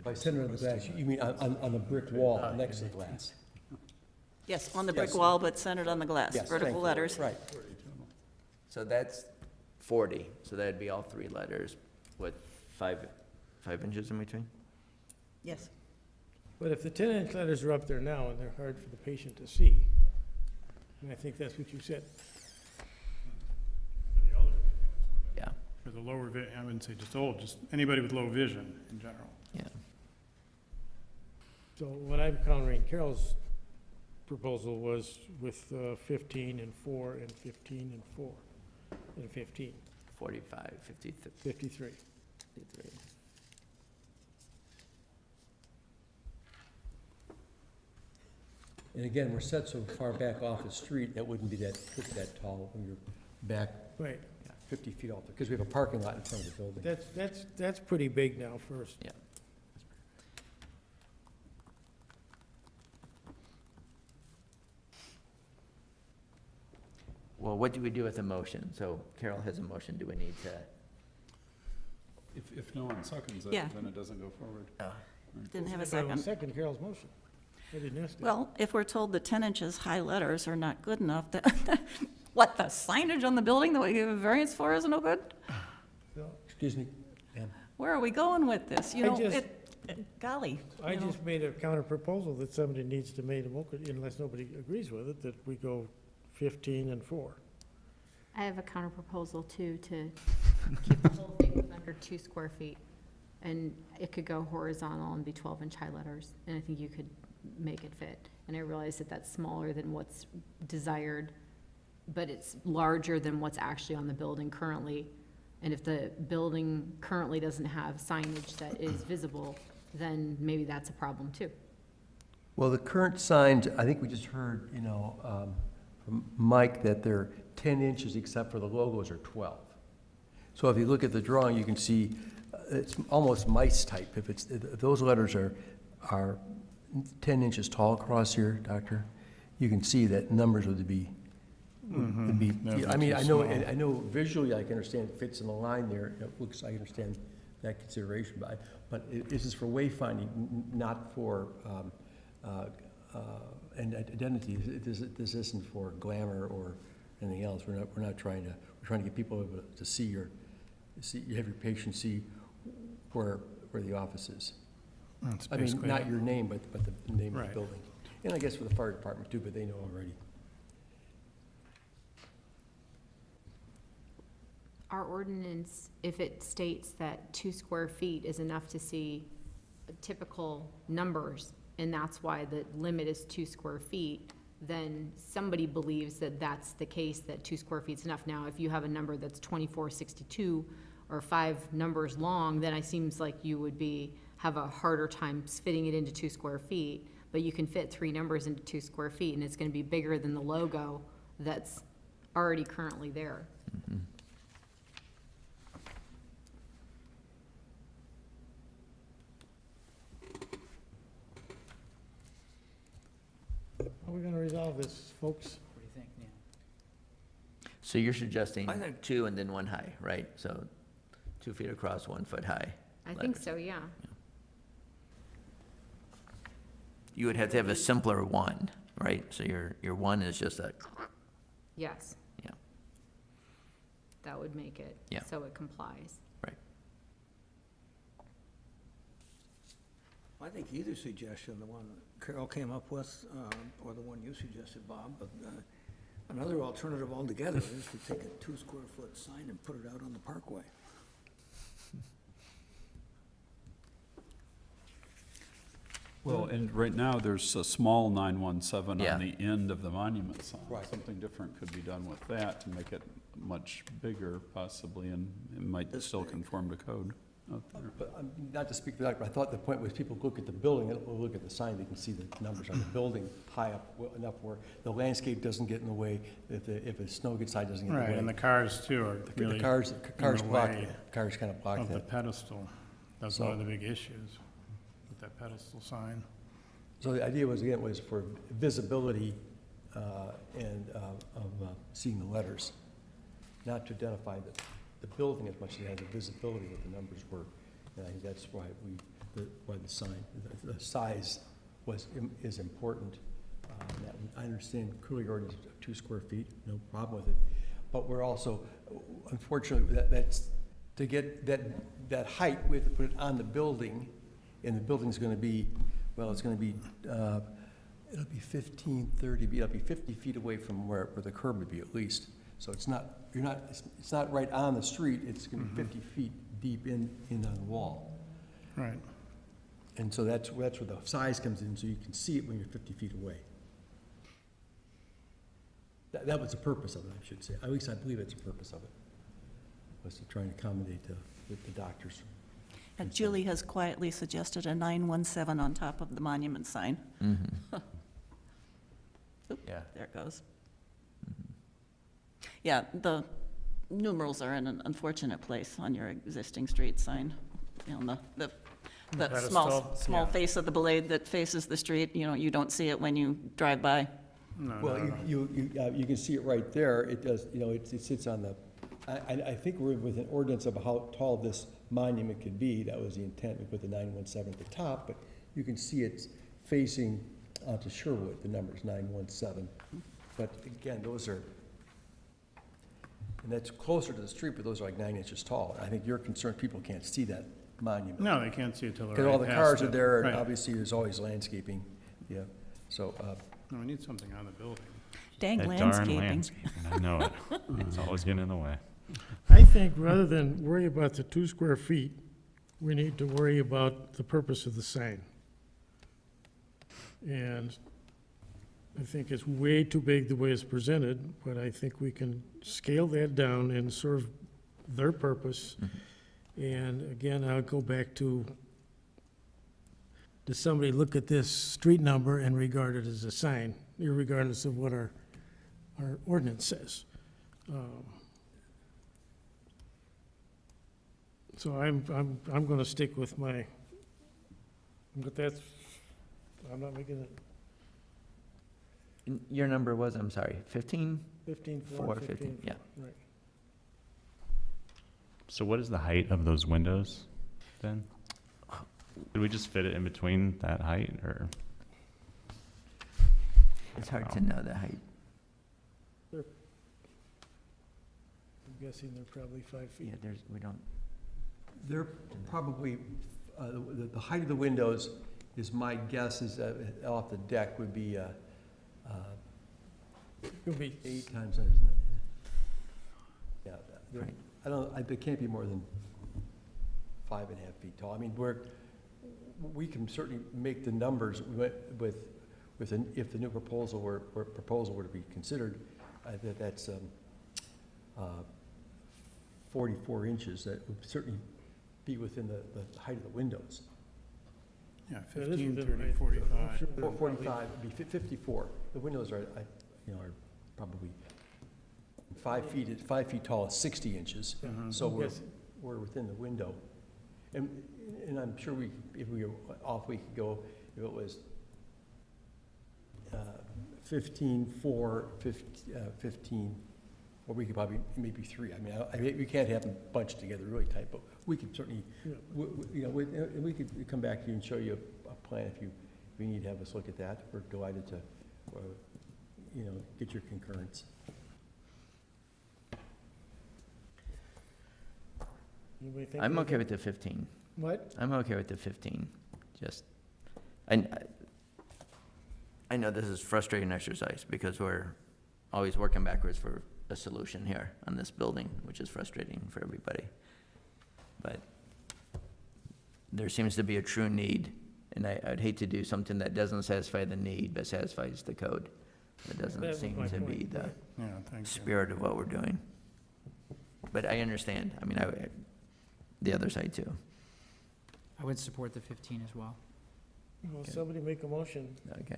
By center of the glass, you mean on the brick wall next to the glass? Yes, on the brick Yes. wall, but centered on the glass, Yes, vertical thank you. letters. Right. So that's 40, so that'd be all 3 letters with 5 inches in between? Yes. But if the 10-inch letters are up there now and they're hard for the patient to see, and I think that's what you said. for the elderly, Yeah. for because of lower I wouldn't say just old, just anybody with low vision in general. Yeah. So what I'm countering Carol's proposal was with 15 and 4 and 15 and 4 and 15, 45, 50, 53. 53. And again, we're set so far back off the street, that wouldn't be that tall when you're back Right. 50 feet off, because we have a parking lot in front of the building. That's pretty big now first. Yeah. Well, what do we do with a motion? So Carol has a motion. Do we need to? If no one seconds it, Yeah. then it doesn't go forward. Didn't have a If I will second. second Carol's motion. I didn't ask that. Well, if we're told the 10 inches high letters are not good enough, what, the signage on the building that we give a variance for is no good? So, Excuse me, ma'am. Where are we going with this? You I know, just- golly. I you know. just made a counter proposal that somebody needs to make a motion, unless nobody agrees with it, that we go 15 and 4. I have a counter proposal too, to keep the whole thing under 2 square feet. And it could go horizontal and be 12-inch high letters, and I think you could make it fit. And I realize that that's smaller than what's desired, but it's larger than what's actually on the building currently. And if the building currently doesn't have signage that is visible, then maybe that's a problem too. Well, the current signs, I think we just heard, from Mike, that they're 10 inches except for the logos are 12. So if you look at the drawing, you can see it's almost mice type. If those letters are 10 inches tall across here, Doctor, you can see that numbers would be, That'd be I mean, too I know, small. I know visually I can understand it fits in the line there. It looks, I understand that consideration, but this is for wayfinding, not for, and identity. This isn't for glamour or anything else. We're not trying to, we're trying to get people to see have your patients see where the office is. That's I mean, basically not it. your name, but the name of Right. the building. And I guess for the fire department too, but they know already. Our ordinance, if it states that 2 square feet is enough to see typical numbers, and that's why the limit is 2 square feet, then somebody believes that that's the case, that 2 square feet's enough. Now, if you have a number that's 2462 or 5 numbers long, then it seems like you would have a harder time fitting it into 2 square feet. But you can fit 3 numbers into 2 square feet, and it's gonna be bigger than the logo that's already currently there. How are we gonna resolve this, folks? What do you think, Neil? So you're suggesting I think- 2 and then 1 high, right? So 2 feet across, 1 foot high. I think letters. so, yeah. You would have to have a simpler 1, right? So your 1 is just a, Yes. Yeah. That would make it Yeah. so it complies. right. I think either suggestion, the one Carol came up with, or the one you suggested, Bob, but another alternative altogether is to take a 2 square foot sign and put it out on the parkway. Well, and right now, there's a small 917 Yeah. on the end of the monument sign. Right. Something different could be done with that to make it much bigger possibly, and it might This still big. conform to code out there. But not to speak for that, but I thought the point was people look at the building, and look at the sign, they can see the numbers on the building high up enough where the landscape doesn't get in the way, if the snow gets high, doesn't get in the way. Right, and the cars too are The really cars in block, the way cars kind of block of the that. pedestal. That's So- one of the big issues with that pedestal sign. So the idea was, again, was for visibility and of seeing the letters, not to identify the building as much as it had the visibility what the numbers were. And I think that's why why the sign, the size is important. I understand clearly ordinance of 2 square feet, no problem with it. But we're also, unfortunately, that's, to get that height, we have to put it on the building, and the building's gonna be, well, it's gonna be, it'll be 15, 30, it'll be 50 feet away from where the curb would be at least. So it's not you're not, it's not right on the street, it's gonna be 50 feet deep in on the wall. Right. And so that's where the size comes in, so you can see it when you're 50 feet away. That was the purpose of it, I should say. At least I believe it's the purpose of it, was to try and accommodate the doctors. And Julie has quietly suggested a 917 on top of the monument sign. Oop, Yeah. there it goes. Yeah, the numerals are in an unfortunate place on your existing street sign. You know, the Pedestal, small yeah. face of the blade that faces the street, you know, you don't see it when you drive by. No, Well, no, no. you can see it right there, it does, you know, it sits on the, I think we're with an ordinance of how tall this monument could be, that was the intent, we put the 917 at the top, but you can see it's facing onto Sherwood, the number's 917. But again, those are, and that's closer to the street, but those are like 9 inches tall. I think you're concerned people can't see that monument. No, they can't see it till they're Because all the right cars past are it. there, and Right. obviously there's always landscaping, yeah, so, No, we need something on the building. Dang That darn landscaping. landscaping, I know it. It's always getting in the way. I think rather than worry about the 2 square feet, we need to worry about the purpose of the sign. And I think it's way too big the way it's presented, but I think we can scale that down and serve their purpose. And again, I'll go back to, does somebody look at this street number and regard it as a sign, irregardless of what our ordinance says? So I'm gonna stick with my, but that's, I'm not making it And your number was, I'm sorry, 15? 15, 4, 15, yeah. Right. So what is the height of those windows then? Did we just fit it in between that height, or? It's hard to know the height. I'm guessing they're probably 5 feet. Yeah, we don't, they're probably, the height of the windows is, my guess is, off the deck would be, Could be 8 times, isn't it? Yeah, Right. it can't be more than 5.5 feet tall. I mean, we can certainly make the numbers if the new proposal were to be considered, that's 44 inches, that would certainly be within the height of the windows. Yeah, That is 15, within 30, height. 45. Sure, they're 45 would be 54. The windows are, are probably 5 feet, 5 feet tall is 60 inches. So Yes. we're within the window. And I'm sure if we were off, we could go, if it was 15, 4, 15, or we could probably, maybe 3. I mean, we can't have them bunched together really tight, but we could certainly, Yeah. we could come back to you and show you a plan if we need to have us look at that. We're delighted to, get your concurrence. Anybody think I'm of okay it? with the 15. What? I'm okay with the 15. Just, I know this is frustrating exercise because we're always working backwards for a solution here on this building, which is frustrating for everybody. But there seems to be a true need, and I'd hate to do something that doesn't satisfy the need but satisfies the code. That That doesn't was seem my to be point, the right. Yeah, thank you. spirit of what we're doing. But I understand. I mean, the other side too. I would support the 15 as well. Well, somebody make a motion. Okay.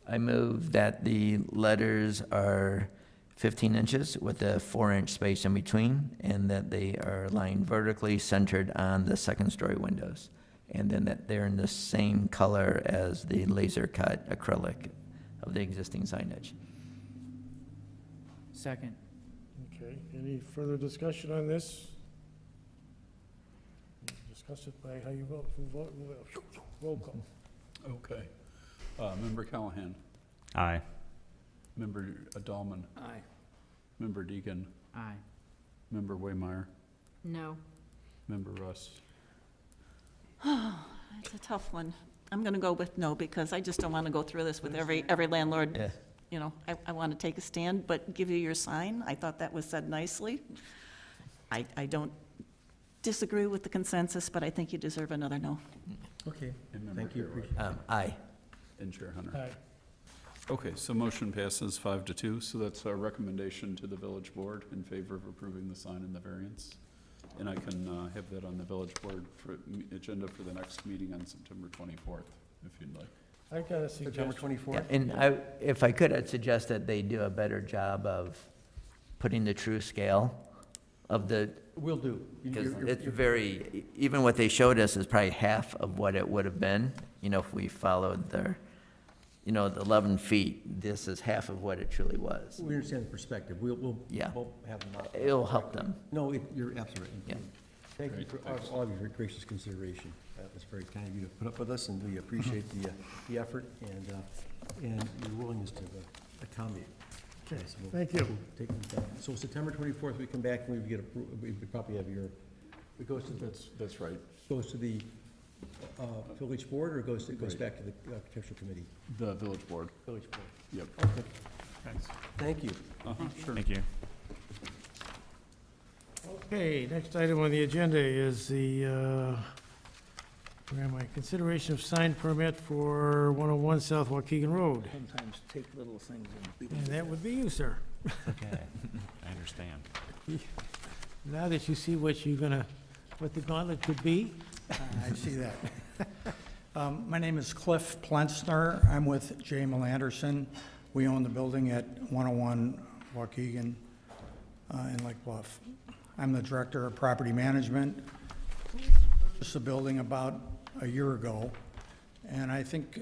I move that the letters are 15 inches with a 4-inch space in between, and that they are lined vertically centered on the second-story windows, and then that they're in the same color as the laser-cut acrylic of the existing signage. Second. Okay, any further discussion on this? Discuss it by how you vote. Roll call. Okay. Member Callahan, Aye. Member Dahlman, Aye. Member Deacon, Aye. Member Waymire, No. Member Russ. It's a tough one. I'm going to go with no, because I just don't want to go through this with every landlord Yeah. you know, I want to take a stand, but give you your sign. I thought that was said nicely. I don't disagree with the consensus, but I think you deserve another no. Okay, And Member thank you. Fairway. Appreciate Aye. And Chair Hunter. Aye. Okay, so motion passes 5-2, so that's our recommendation to the village board in favor of approving the sign and the variance. And I can have that on the village board for agenda for the next meeting on September 24th, if you'd like. I've got a September suggestion. 24th? And if I could, I'd suggest that they do a better job of putting the true scale of the, Will do. because it's very, even what they showed us is probably half of what it would have been, you know, if we followed their, you know, the 11 feet, this is half of what it truly was. We understand the perspective. We'll Yeah. we'll have them up. It'll help them. No, you're absolutely right. Yeah. Thank you for all of your gracious consideration. That was very kind of you to put up with us, and we appreciate the effort and your willingness to accommodate. Okay, So we'll- thank you. we'll take them down. So September 24th, we come back and we probably have your, it goes to, That's right. goes to the village board, or it goes Right. back to the architectural committee? The village board. Village board. Yep. Okay, Thanks. thank you. Sure. Thank you. Okay, next item on the agenda is the, where am I? Consideration of sign permit for 101 South Waukegan Road. Sometimes take little things and beat And them. that would be you, sir. Okay, I understand. Now that you see what what the gauntlet could be, I see that. My name is Cliff Plensner. I'm with J. Anderson. We own the building at 101 Waukegan in Lake Bluff. I'm the Director of Property Management. Purchased the building about a year ago, and I think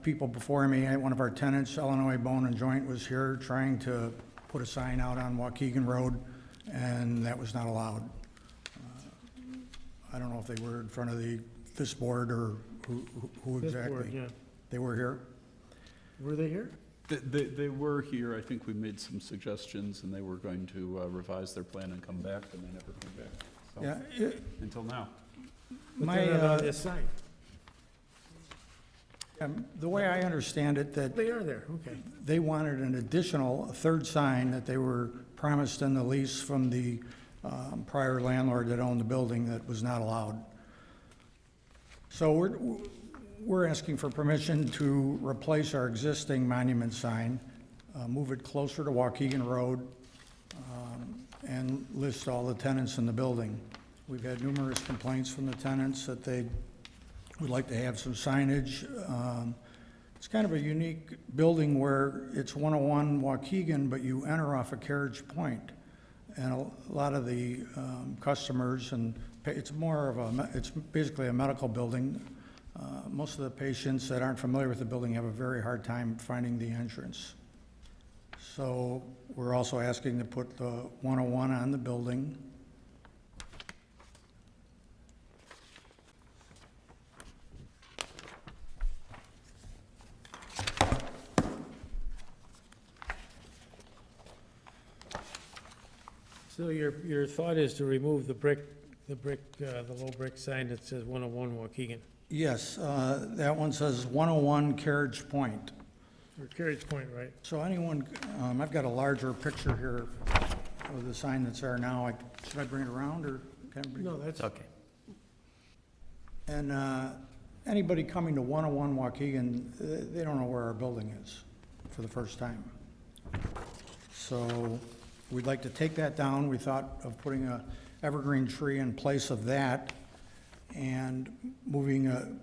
people before me, one of our tenants, Illinois Bone and Joint, was here trying to put a sign out on Waukegan Road, and that was not allowed. I don't know if they were in front of this board or who this exactly. board, yeah. They were here? Were they here? They were here. I think we made some suggestions, and they were going to revise their plan and come back, and they never came back. So, Yeah, until now. But My, they're not on this sign. the way I understand it, that They are there, okay. they wanted an additional, a third sign that they were promised in the lease from the prior landlord that owned the building that was not allowed. So we're asking for permission to replace our existing monument sign, move it closer to Waukegan Road, and list all the tenants in the building. We've had numerous complaints from the tenants that they would like to have some signage. It's kind of a unique building where it's 101 Waukegan, but you enter off a Carriage Point. And a lot of the customers, and it's more of it's basically a medical building. Most of the patients that aren't familiar with the building have a very hard time finding the entrance. So we're also asking to put the 101 on the building. So your thought is to remove the low brick sign that says 101 Waukegan, Yes, that one says 101 Carriage Point. or Carriage Point, right? So anyone, I've got a larger picture here of the sign that's there now. Should I bring it around, or can I bring it? No, that's, Okay. And anybody coming to 101 Waukegan, they don't know where our building is for the first time. So we'd like to take that down. We thought of putting a evergreen tree in place of that and moving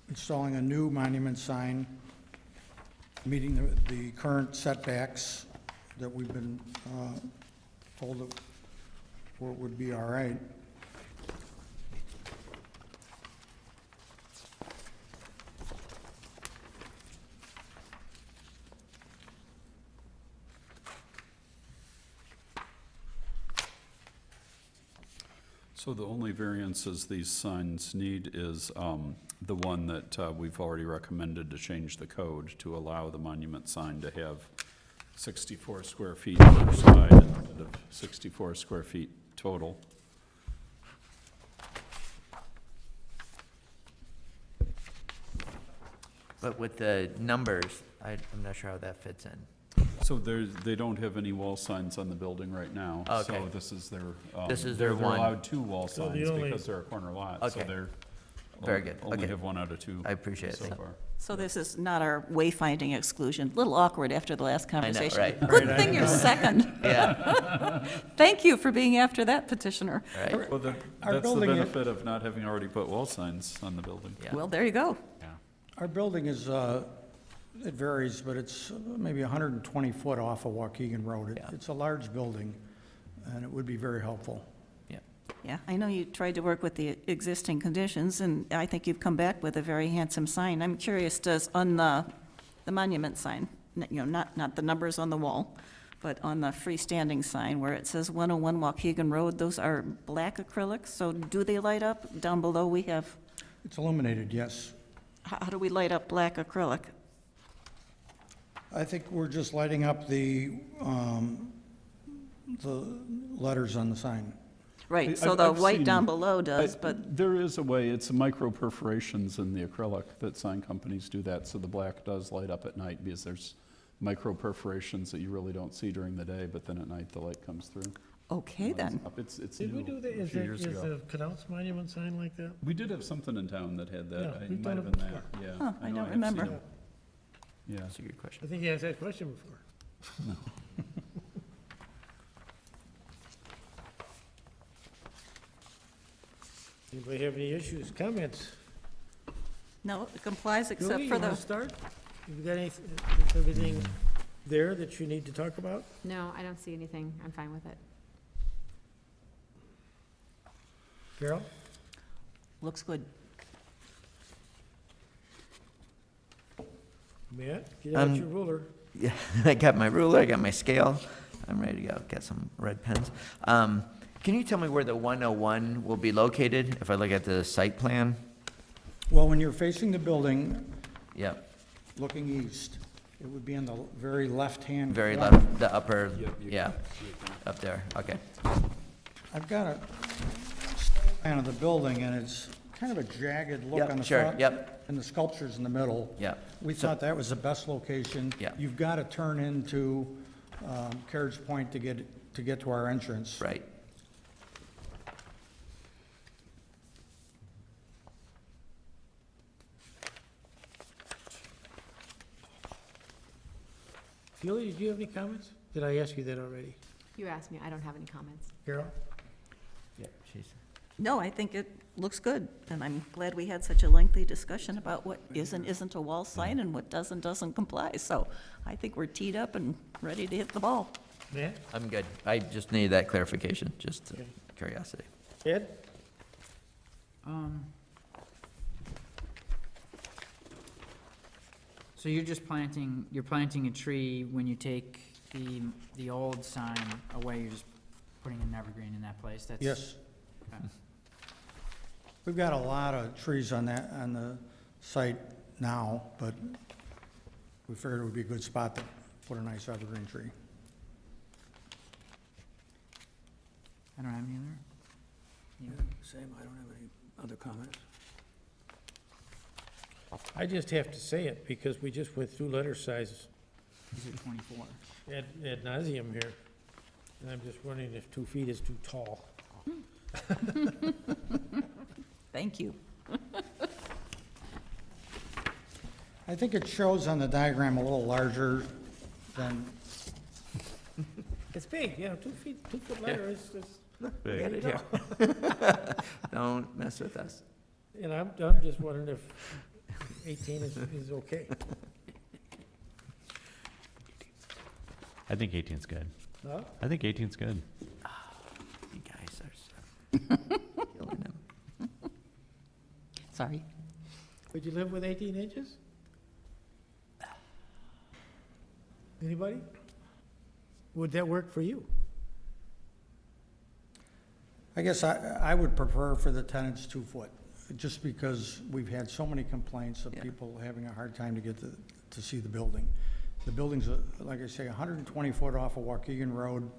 installing a new monument sign, meeting the current setbacks that we've been told that would be all right. So the only variances these signs need is the one that we've already recommended to change the code to allow the monument sign to have 64 square feet per side instead of 64 square feet total. But with the numbers, I'm not sure how that fits in. So they don't have any wall signs on the building right now. Okay. So this is their, This is their they're one. allowed 2 wall So the signs only- because they're a corner lot. So Okay. they're. Very good. Only Okay. have 1 out of 2. I appreciate so that. far. So this is not our wayfinding exclusion. A little awkward after the last conversation. right. Good thing you're second. Yeah, Thank you for being after that, petitioner. right. Well, Our that's the building- benefit of not having already put wall signs on the building. Yeah. Well, there you go. Our building is, it varies, but it's maybe 120 foot off of Waukegan Road. Yeah. It's a large building, and it would be very helpful. Yeah, I know you tried to work with the existing conditions, and I think you've come back with a very handsome sign. I'm curious, does, on the monument sign, not the numbers on the wall, but on the freestanding sign where it says 101 Waukegan Road, those are black acrylics, so do they light up? Down below, we have, It's illuminated, yes. how do we light up black acrylic? I think we're just lighting up the letters on the sign. Right, so I've- the I've white seen- down below does, but, There is a way, it's micro perforations in the acrylic that sign companies do that, so the black does light up at night because there's micro perforations that you really don't see during the day, but then at night the light comes through. okay then. It's Did we new, do that? a Is few that, years is ago. the Canals Monument sign like that? We did have something in town that had Yeah, that. It we've might done have it been that, yeah. Huh, I know don't have remember. seen it. Yeah. That's a good question. I think he asked that question before. Anybody have any issues, comments? No, it complies except Julie, for you wanna the, start? You got any, is everything there that you need to talk about? No, I don't see anything. I'm fine with it. Carol? looks good. Matt, get out your ruler. Yeah, I got my ruler, I got my scale, I'm ready to go, got some red pens. Can you tell me where the 101 will be located, if I look at the site plan? Well, when you're facing the building, Yep, looking east, it would be in the very left-hand. very corner. left, the upper, yeah, up there, okay. I've got a plan of the building, and it's kind of a jagged look Yep, on the sure, front. yep. And the sculpture's in the middle. Yep. We So- thought that was the best location. Yeah. You've got to turn into Carriage Point to get to our entrance. Right, Julie, did you have any comments? Did I ask you that already? You asked me, I don't have any comments. Carol? yeah, she's, No, I think it looks good, and I'm glad we had such a lengthy discussion about what is and isn't a wall sign and what does and doesn't comply. So I think we're teed up and ready to hit the ball. Matt? I'm good, I just needed that clarification, just Okay. curiosity. Ed? So you're just planting a tree when you take the old sign away, you're just putting an evergreen in that place? That's Yes. Okay. We've got a lot of trees on the site now, but we figured it would be a good spot to put a nice evergreen tree. I don't have any other? Same, I don't have any other comments. I just have to say it because we just went through letter sizes These are 24. ad nauseum here. And I'm just wondering if 2 feet is too tall. Thank you. I think it shows on the diagram a little larger than, It's big, yeah, 2 feet, 2-foot letter is, Got it here. Don't mess with us. and I'm just wondering if 18 is okay. I think 18's good. Huh? I think 18's good. You guys are killing them. Sorry. Would you live with 18 inches? Anybody? Would that work for you? I guess I would prefer for the tenants 2 foot, just because we've had so many complaints of Yeah. people having a hard time to get to see the building. The building's, like I say, 120 foot off of Waukegan Road.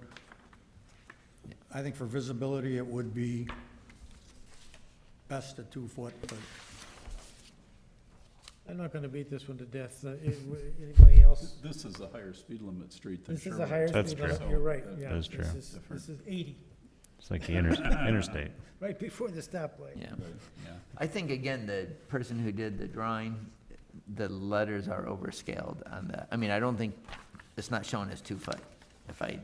I think for visibility, it would be best at 2 foot, but I'm not gonna beat this one to death. Anybody else? This is a higher speed limit street than This is Sherwood. a higher That's speed limit, true. you're right, yeah. That is true. This is 80, It's like the interstate. right before the stoplight. Yeah. Yeah. I think, again, the person who did the drawing, the letters are overscaled on that. I mean, I don't think, it's not shown as 2 foot. If I,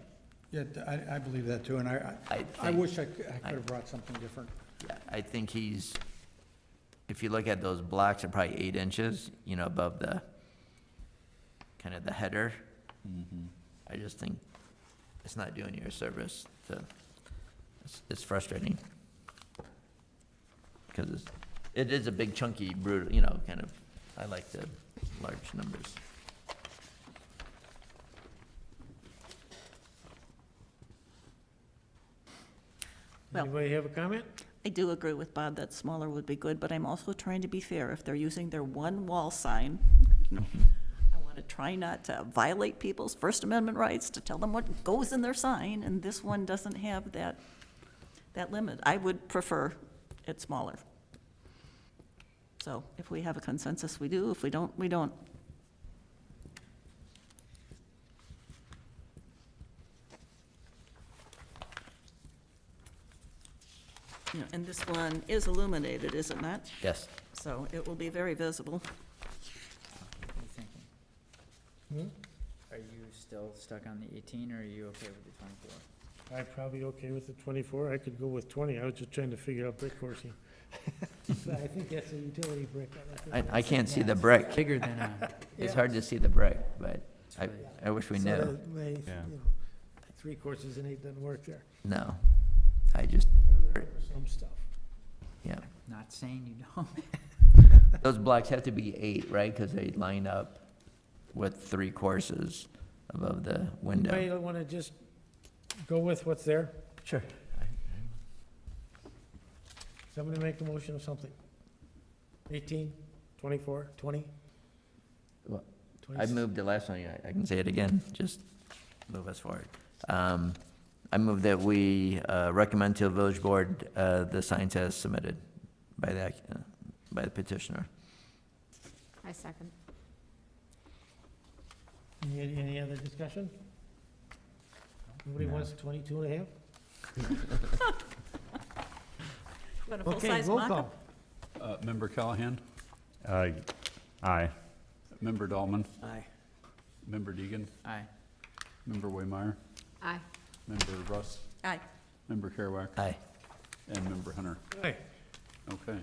Yeah, I believe that too, and I think- wish I could have brought something different. yeah, I think he's, if you look at those blocks, they're probably 8 inches, above the, kind of the header. I just think it's not doing you a service to, it's frustrating. Because it is a big chunky, brutal, kind of, I like the large numbers. Well- Anybody have a comment? I do agree with Bob that smaller would be good, but I'm also trying to be fair. If they're using their one wall sign, I want to try not to violate people's First Amendment rights to tell them what goes in their sign, and this one doesn't have that limit. I would prefer it smaller. So if we have a consensus, we do. If we don't, we don't. And this one is illuminated, is it not? Yes. So it will be very visible. What are you thinking? Are you still stuck on the 18, or are you okay with the 24? I'm probably okay with the 24, I could go with 20, I was just trying to figure out brick coursing. But I think that's a utility brick. don't think I can't see the brick. Bigger than a, It's hard to see the brick, but I wish we so knew. that way, Yeah. 3 courses and 8 doesn't work there. No. I just, Some stuff. yeah. not saying you don't. Those blocks have to be 8, right? Because they line up with 3 courses above the window. Anybody want to just go with what's there? Sure. Somebody make the motion of something. 18, 24, 20? Well, 20? I moved the last one, I can say it again, just move us forward. I move that we recommend to the village board the signs as submitted by the petitioner. I second. Any other discussion? Nobody No. wants 22 and a half? Want a Okay, full-size roll mock-up? call. Member Callahan, Aye. Member Dahlman, Aye. Member Deegan, Aye. Member Waymire, Aye. Member Russ, Aye. Member Kerouac, Aye. and Member Hunter. Aye. Okay.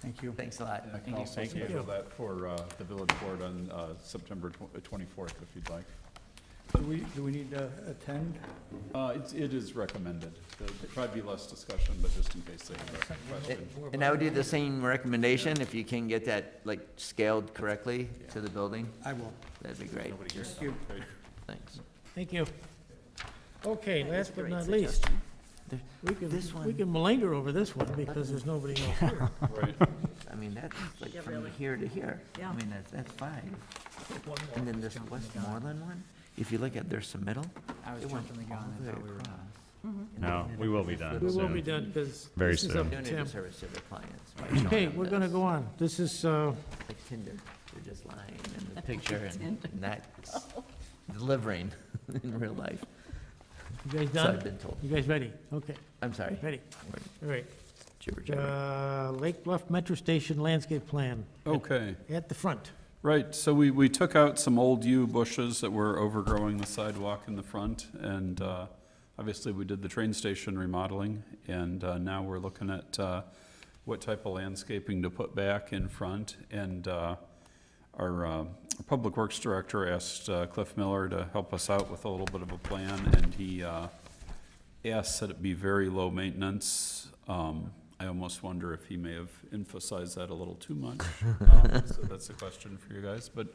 Thank you. Thanks a lot. I can also schedule that for the village board on September 24th, if you'd like. Do we need to attend? It is recommended. There'll probably be less discussion, but just in case they have a question. And I would do the same recommendation, if you can get that, like, scaled correctly to the building, I will. that'd be great. Thank you. Thanks. Thank you. Okay, That is last a but great not least, suggestion. This we one, can malinger over this one because there's nobody else here. Right. I mean, that's like Yeah, from really. here to here. Yeah. I mean, that's 5. And then this Westmoreland one, if you look at their submittal, I was it went jumping the all gun, the I way thought we were across. done. No, we will be done We will be soon. done because Very this is soon. up Doing to a Tim. disservice to their clients. by showing Okay, them we're gonna this. go on. This is, Like Tinder, they're just lying in the picture and not delivering in real life. you guys So I've done? been told. You guys ready? Okay, I'm sorry. ready. All right. Jibber jabber. Lake Bluff Metro Station landscape plan Okay. at the front. Right, so we took out some old yew bushes that were overgrowing the sidewalk in the front, and obviously we did the train station remodeling, and now we're looking at what type of landscaping to put back in front, and our Public Works Director asked Cliff Miller to help us out with a little bit of a plan, and he asked that it be very low maintenance. I almost wonder if he may have emphasized that a little too much. So that's a question for you guys. But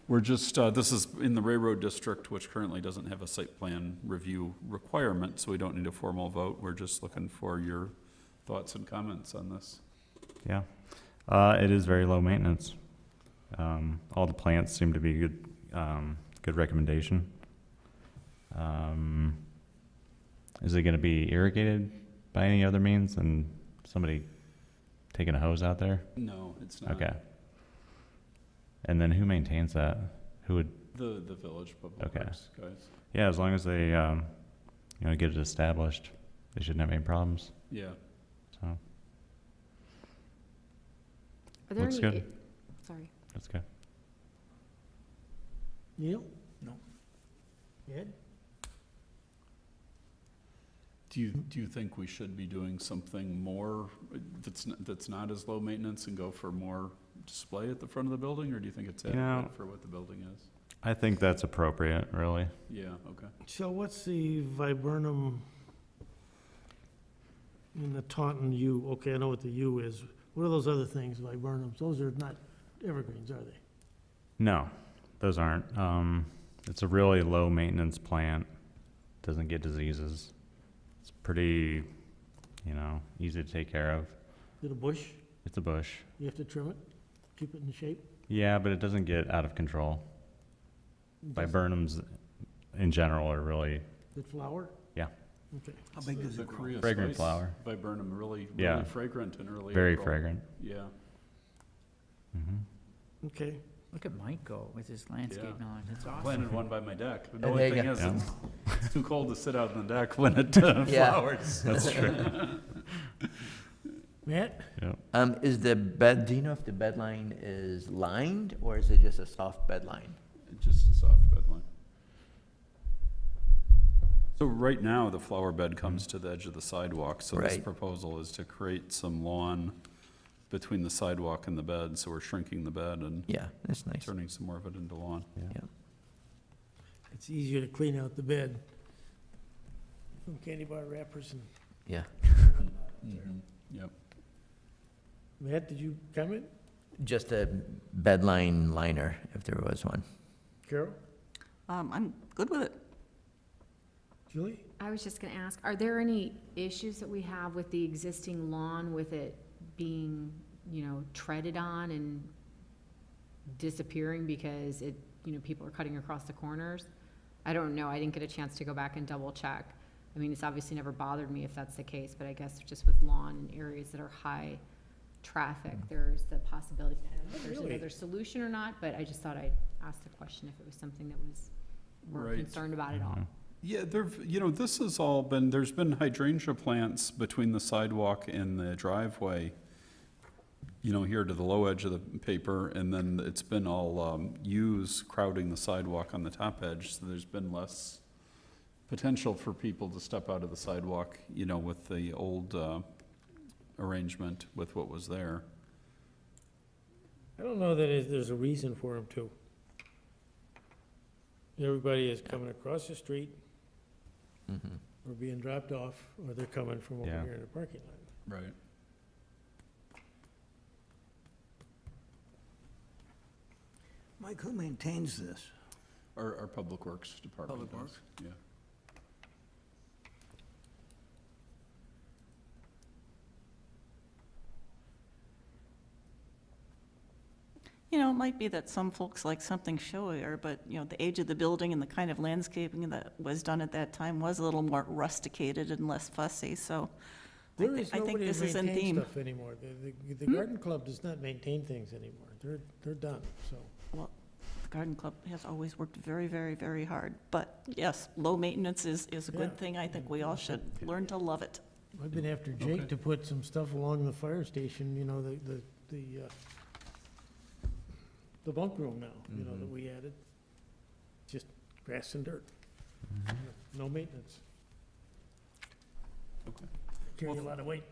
we're just, this is in the Railroad District, which currently doesn't have a site plan review requirement, so we don't need a formal vote. We're just looking for your thoughts and comments on this. Yeah. It is very low maintenance. All the plants seem to be good, good recommendation. Is it gonna be irrigated by any other means than somebody taking a hose out there? No, it's not. Okay. And then who maintains that? Who would, The village public Okay. works guys. yeah, as long as they, get it established, they shouldn't have any problems, Yeah. so, Are there looks any, good. sorry. That's good. Neil? No. Ed? Do you think we should be doing something more that's not as low maintenance and go for more display at the front of the building, or do you think it's You know- adequate for what the building is? I think that's appropriate, really. Yeah, okay. So what's the viburnum in the Taunton U? Okay, I know what the U is. What are those other things, viburnums? Those are not evergreens, are they? No, those aren't. It's a really low maintenance plant. Doesn't get diseases. It's pretty, easy to take care of. Is it a bush? It's a bush. You have to trim it, keep it in shape? Yeah, but it doesn't get out of control. Viburnums in general are really, Does it flower? Yeah. Okay. How big does The it grow? Korea Fragrant spice flower. Viburnum, really Yeah. fragrant in early very April. fragrant. Yeah. Okay. Look at Mike go with his landscape Yeah. knowledge, it's awesome. Planted one by my deck. The There only you thing go. is, Yeah. it's too cold to sit out on the deck when it Yeah. flowers. That's true. Matt? Yep. Is the bed, do you know if the bed line is lined, or is it just a soft bed line? Just a soft bed line. So right now, the flower bed comes to the edge of the sidewalk, so this Right. proposal is to create some lawn between the sidewalk and the bed, so we're shrinking the bed and Yeah, that's nice. turning some more of it into lawn. It's easier to clean out the bed from candy bar wrappers and, Yeah. Yep. Matt, did you comment? Just a bed line liner, if there was one. Carol? I'm good with it. Julie? I was just gonna ask, are there any issues that we have with the existing lawn, with it being, treaded on and disappearing because people are cutting across the corners? I don't know, I didn't get a chance to go back and double check. I mean, it's obviously never bothered me if that's the case, but I guess just with lawn in areas that are high traffic, there's the possibility. I don't know if there's Really? another solution or not, but I just thought I'd ask the question if it was something that we're Right. concerned about at all. Yeah, this has all been, there's been hydrangea plants between the sidewalk and the driveway, here to the low edge of the paper, and then it's been all yews crowding the sidewalk on the top edge, so there's been less potential for people to step out of the sidewalk, with the old arrangement with what was there. I don't know that there's a reason for him to. Everybody is coming across the street, or being dropped off, or they're coming from over Yeah. here in the parking lot. Right. Mike, who maintains this? Our Public Works Department Public does, Works? yeah. It might be that some folks like something showier, but, the age of the building and the kind of landscaping that was done at that time was a little more rusticated and less fussy, so There is I think nobody this to is in maintain theme. stuff anymore. The garden club does not maintain things anymore. They're done, so. Well, the garden club has always worked very, very, very hard. But yes, low maintenance is a Yeah. good thing. I think we all should learn to love it. I've been after Jake Okay. to put some stuff along the fire station, the bunk room now, that we added. Just grass and dirt. No maintenance. Okay. Carry a lot of weight.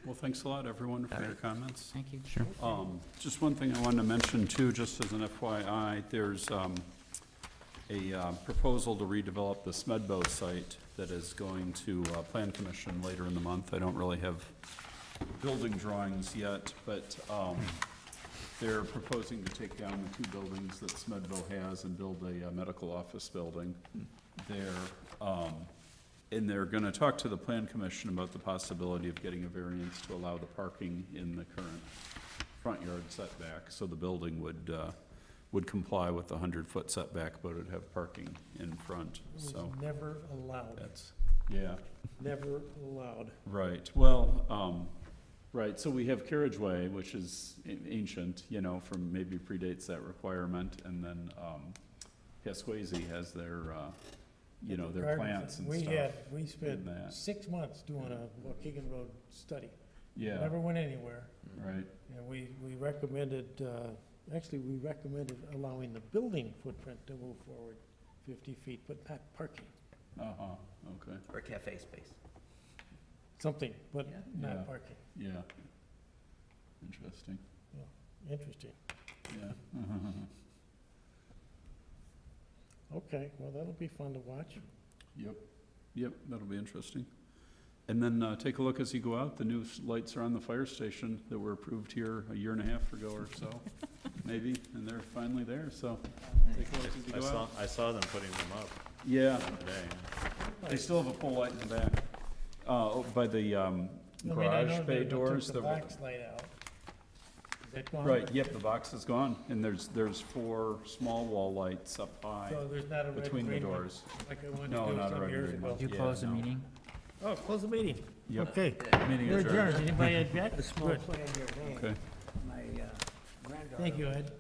Well, thanks a lot, everyone, for your comments. Thank you. Sure. Just one thing I wanted to mention too, just as an FYI, there's a proposal to redevelop the Smedbo site that is going to Plan Commission later in the month. I don't really have building drawings yet, but they're proposing to take down the two buildings that Smedbo has and build a medical office building there. And they're gonna talk to the Plan Commission about the possibility of getting a variance to allow the parking in the current front yard setback, so the building would comply with the 100-foot setback, but it'd have parking in front, It was so never allowed. that's, yeah, Never allowed. right. Well, Right, so we have carriageway, which is ancient, you know, from, maybe predates that requirement, and then, Pasquazy has their, you know, their plants and stuff. We spent that. 6 months doing a Waukegan Road study. Yeah, Never went anywhere. right, And we recommended, actually, we recommended allowing the building footprint to move forward 50 feet, but not parking. uh-huh, okay, Or cafe space. Something, but Yeah. Yeah. not parking. yeah. Interesting, Interesting. yeah. Okay, well, that'll be fun to watch. Yep, that'll be interesting. And then, take a look as you go out, the new lights are on the fire station that were approved here a year and a half ago or so, maybe, and they're finally there, so take a look as you go out. I saw them putting them up Yeah, today. they still have a pole light in the back, by the, I mean, I know garage they bay took doors. the that were- box light out. Is that gone? Right, yep, the box is gone, and there's 4 small wall lights up high So there's not a red between the green one, doors. like I wanted No, to do not a some red years green ago. one. You Yeah, close the no. meeting? Oh, close the meeting. Yep. Okay, Meeting we're adjourned. adjourned. Anybody object? A small Good. plan here, Okay. my granddaughter. Thank you, Ed.